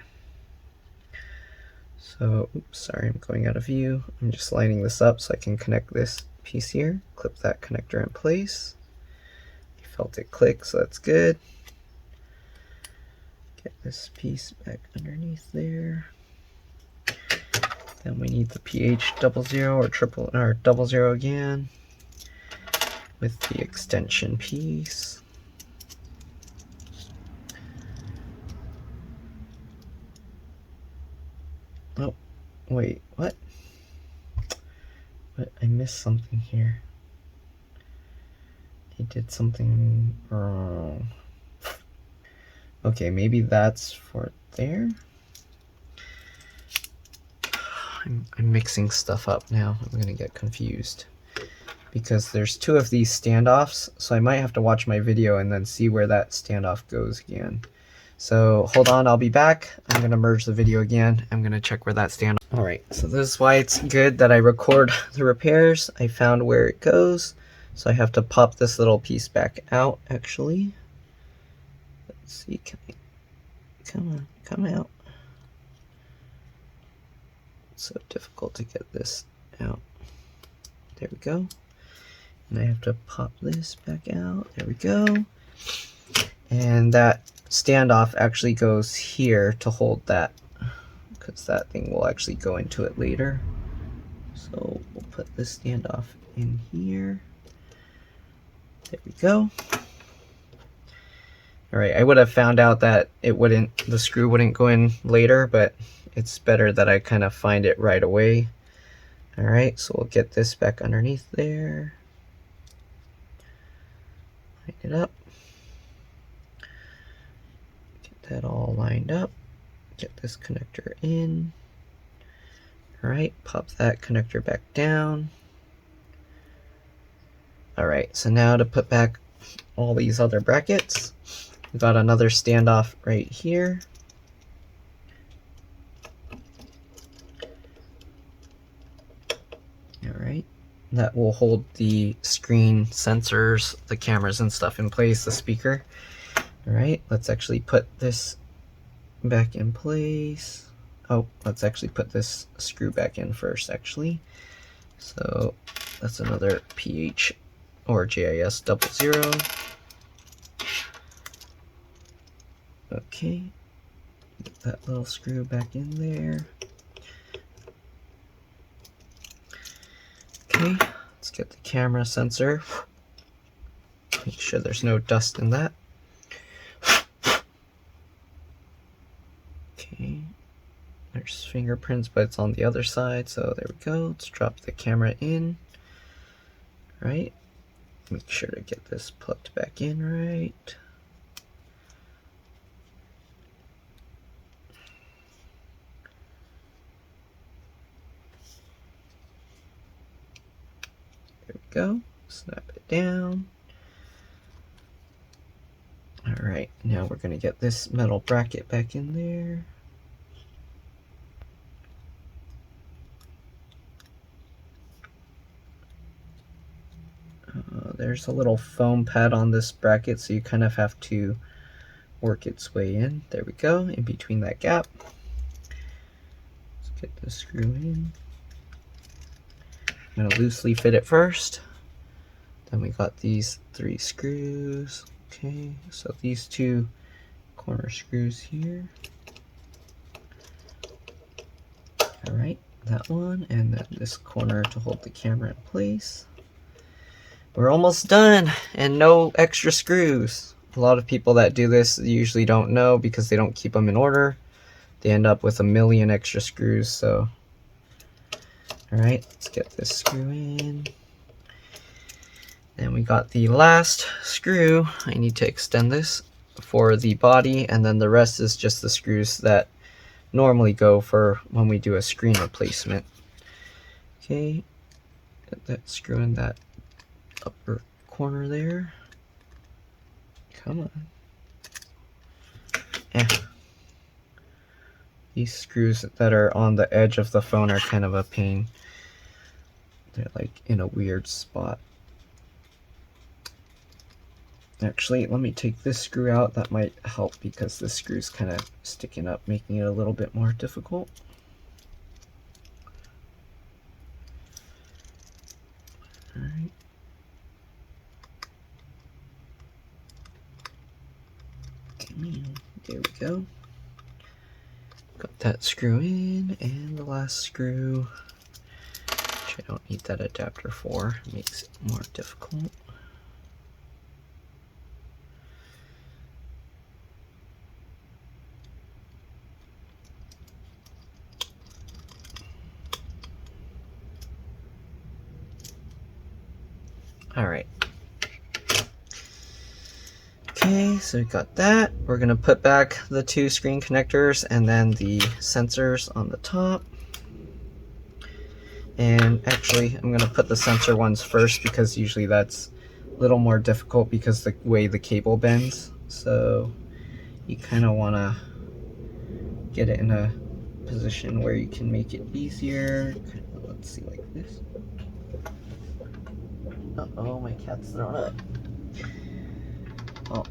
So, oops, sorry, I'm going out of view. I'm just lining this up so I can connect this piece here. Clip that connector in place. You felt it click, so that's good. Get this piece back underneath there. Then we need the PH 00 or 00 again with the extension piece. Oh, wait, what? What? I missed something here. I did something wrong. Okay, maybe that's for there. I'm mixing stuff up now. I'm gonna get confused because there's two of these standoffs, so I might have to watch my video and then see where that standoff goes again. So hold on, I'll be back. I'm gonna merge the video again. I'm gonna check where that standoff. All right, so this is why it's good that I record the repairs. I found where it goes, so I have to pop this little piece back out. Actually, let's see. Come out. It's so difficult to get this out. There we go. And I have to pop this back out. There we go. And that standoff actually goes here to hold that, because that thing will actually go into it later. So we'll put this standoff in here. There we go. Alright, I would have found out that the screw wouldn't go in later, but it's better that I kind of find it right away. Alright, so we'll get this back underneath there. Line it up. Get that all lined up. Get this connector in. Alright, pop that connector back down. Alright, so now to put back all these other brackets, we've got another standoff right here. Alright, that will hold the screen sensors, the cameras and stuff in place, the speaker. Alright, let's actually put this back in place. Oh, let's actually put this screw back in first, actually. So that's another PH or JIS 00. Okay, get that little screw back in there. Okay, let's get the camera sensor. Make sure there's no dust in that. Okay, there's fingerprints, but it's on the other side, so there we go. Let's drop the camera in. Right, make sure to get this plugged back in right. There we go. Snap it down. Alright, now we're going to get this metal bracket back in there. There's a little foam pad on this bracket, so you kind of have to work its way in. There we go, in between that gap. Let's get the screw in. I'm going to loosely fit it first. Then we got these 3 screws. Okay, so these 2 corner screws here. Alright, that one, and then this corner to hold the camera in place. We're almost done, and no extra screws. A lot of people that do this usually don't know because they don't keep them in order. They end up with a million extra screws, so. Alright, let's get this screw in. Then we got the last screw. I need to extend this for the body, and then the rest is just the screws that normally go for when we do a screen replacement. Okay, get that screw in that upper corner there. Come on. These screws that are on the edge of the phone are kind of a pain. They're like in a weird spot. Actually, let me take this screw out. That might help because this screw's kind of sticking up, making it a little bit more difficult. Alright. There we go. Got that screw in, and the last screw, which I don't need that adapter for, makes it more difficult. Alright. Okay, so we got that. We're going to put back the 2 screen connectors and then the sensors on the top. And actually, I'm going to put the sensor ones first because usually that's a little more difficult because the way the cable bends. So you kind of want to get it in a position where you can make it easier. Let's see, like this. Uh-oh, my cat's thrown up. Oh,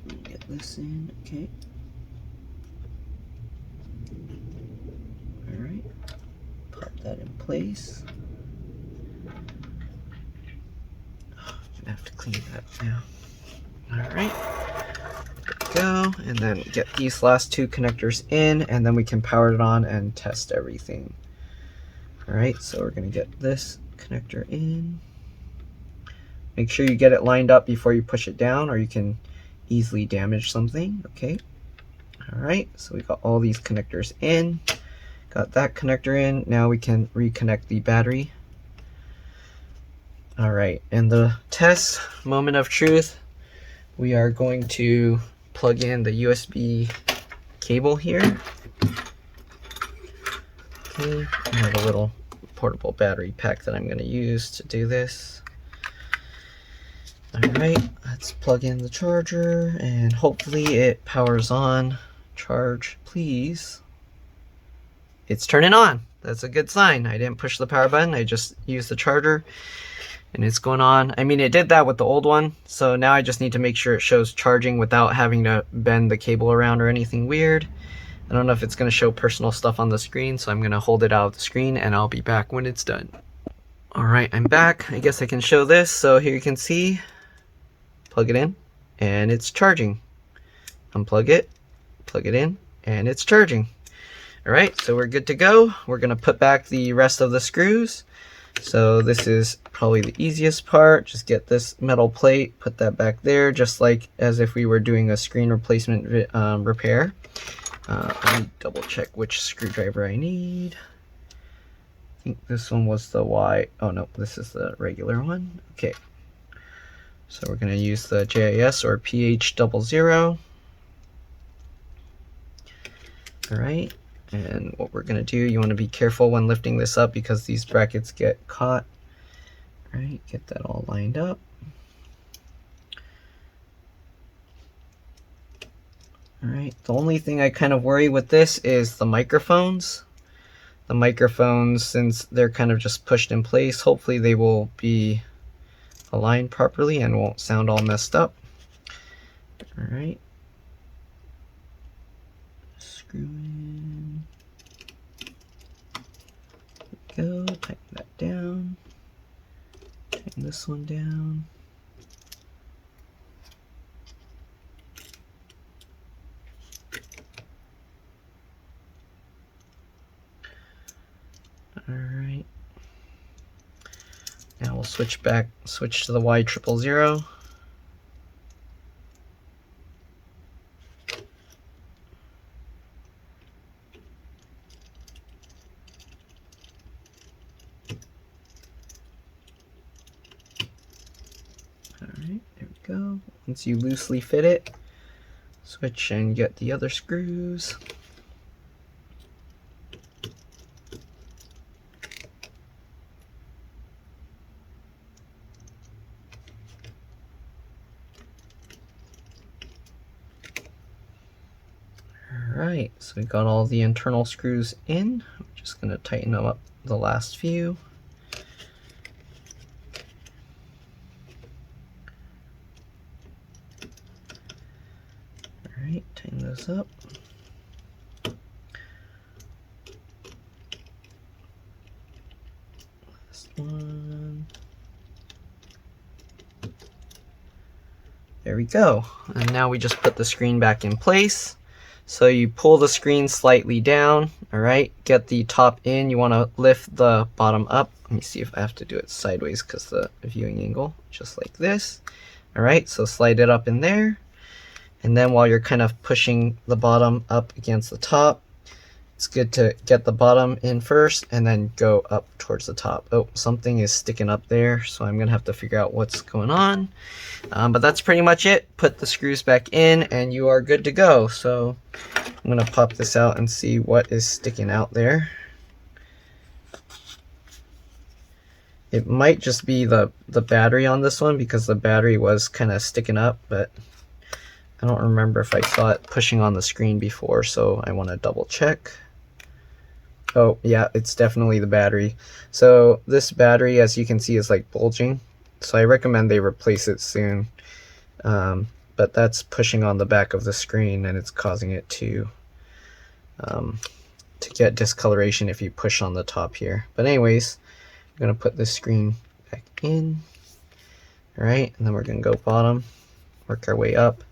let me get this in, okay. Alright, pop that in place. Oh, I'm gonna have to clean that now. Alright, go, and then get these last two connectors in, and then we can power it on and test everything. Alright, so we're going to get this connector in. Make sure you get it lined up before you push it down, or you can easily damage something. Okay. Alright, so we got all these connectors in. Got that connector in. Now we can reconnect the battery. Alright, and the test moment of truth, we are going to plug in the USB cable here. Okay, I have a little portable battery pack that I'm going to use to do this. Alright, let's plug in the charger and hopefully it powers on. Charge, please. It's turning on. That's a good sign. I didn't push the power button, I just used the charger and it's going on. I mean, it did that with the old one, so now I just need to make sure it shows charging without having to bend the cable around or anything weird. I don't know if it's going to show personal stuff on the screen, so I'm going to hold it out of the screen and I'll be back when it's done. Alright, I'm back. I guess I can show this. So here you can see, plug it in, and it's charging. Unplug it, plug it in, and it's charging. Alright, so we're good to go. We're going to put back the rest of the screws. So this is probably the easiest part. Just get this metal plate, put that back there, just like as if we were doing a screen replacement repair. Let me double check which screwdriver I need. I think this one was the Y. Oh no, this is the regular one. Okay. So we're going to use the JIS or PH00. Alright. And what we're going to do, you want to be careful when lifting this up because these brackets get caught. Alright, get that all lined up. Alright, the only thing I kind of worry with this is the microphones. The microphones, since they're kind of just pushed in place, hopefully they will be aligned properly and won't sound all messed up. Alright. Screw in. There we go, tighten that down. Tighten this one down. Alright. Now we'll switch to the Y000. Alright, there we go. Once you loosely fit it, switch and get the other screws. Alright, so we got all the internal screws in. I'm just going to tighten them up the last few. Alright, tighten those up. Last one. There we go. And now we just put the screen back in place. So you pull the screen slightly down, alright, get the top in, you want to lift the bottom up. Let me see if I have to do it sideways because the viewing angle, just like this. Alright, so slide it up in there. And then while you're kind of pushing the bottom up against the top, it's good to get the bottom in first and then go up towards the top. Oh, something is sticking up there, so I'm going to have to figure out what's going on. But that's pretty much it. Put the screws back in and you are good to go. So I'm going to pop this out and see what is sticking out there. It might just be the battery on this one, because the battery was kind of sticking up, but I don't remember if I saw it pushing on the screen before, so I want to double check. Oh yeah, it's definitely the battery. So this battery, as you can see, is like bulging, so I recommend they replace it soon. But that's pushing on the back of the screen, and it's causing it to get discoloration if you push on the top here. But anyways, I'm gonna put this screen back in. All right, and then we're gonna go bottom, work our way up.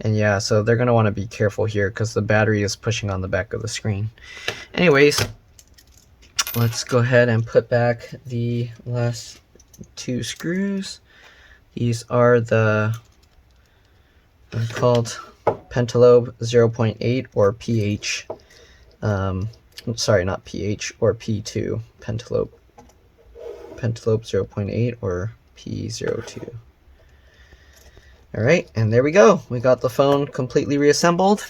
And yeah, so they're gonna want to be careful here because the battery is pushing on the back of the screen. Anyways, let's go ahead and put back the last 2 screws. These are the called Pentalobe 0.8 or PH. Sorry, not PH, or P2. Pentalobe 0.8 or P02. Alright, and there we go. We got the phone completely reassembled.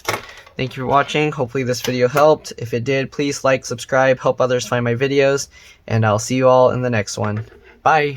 Thank you for watching. Hopefully this video helped. If it did, please like, subscribe, help others find my videos, and I'll see you all in the next one. Bye!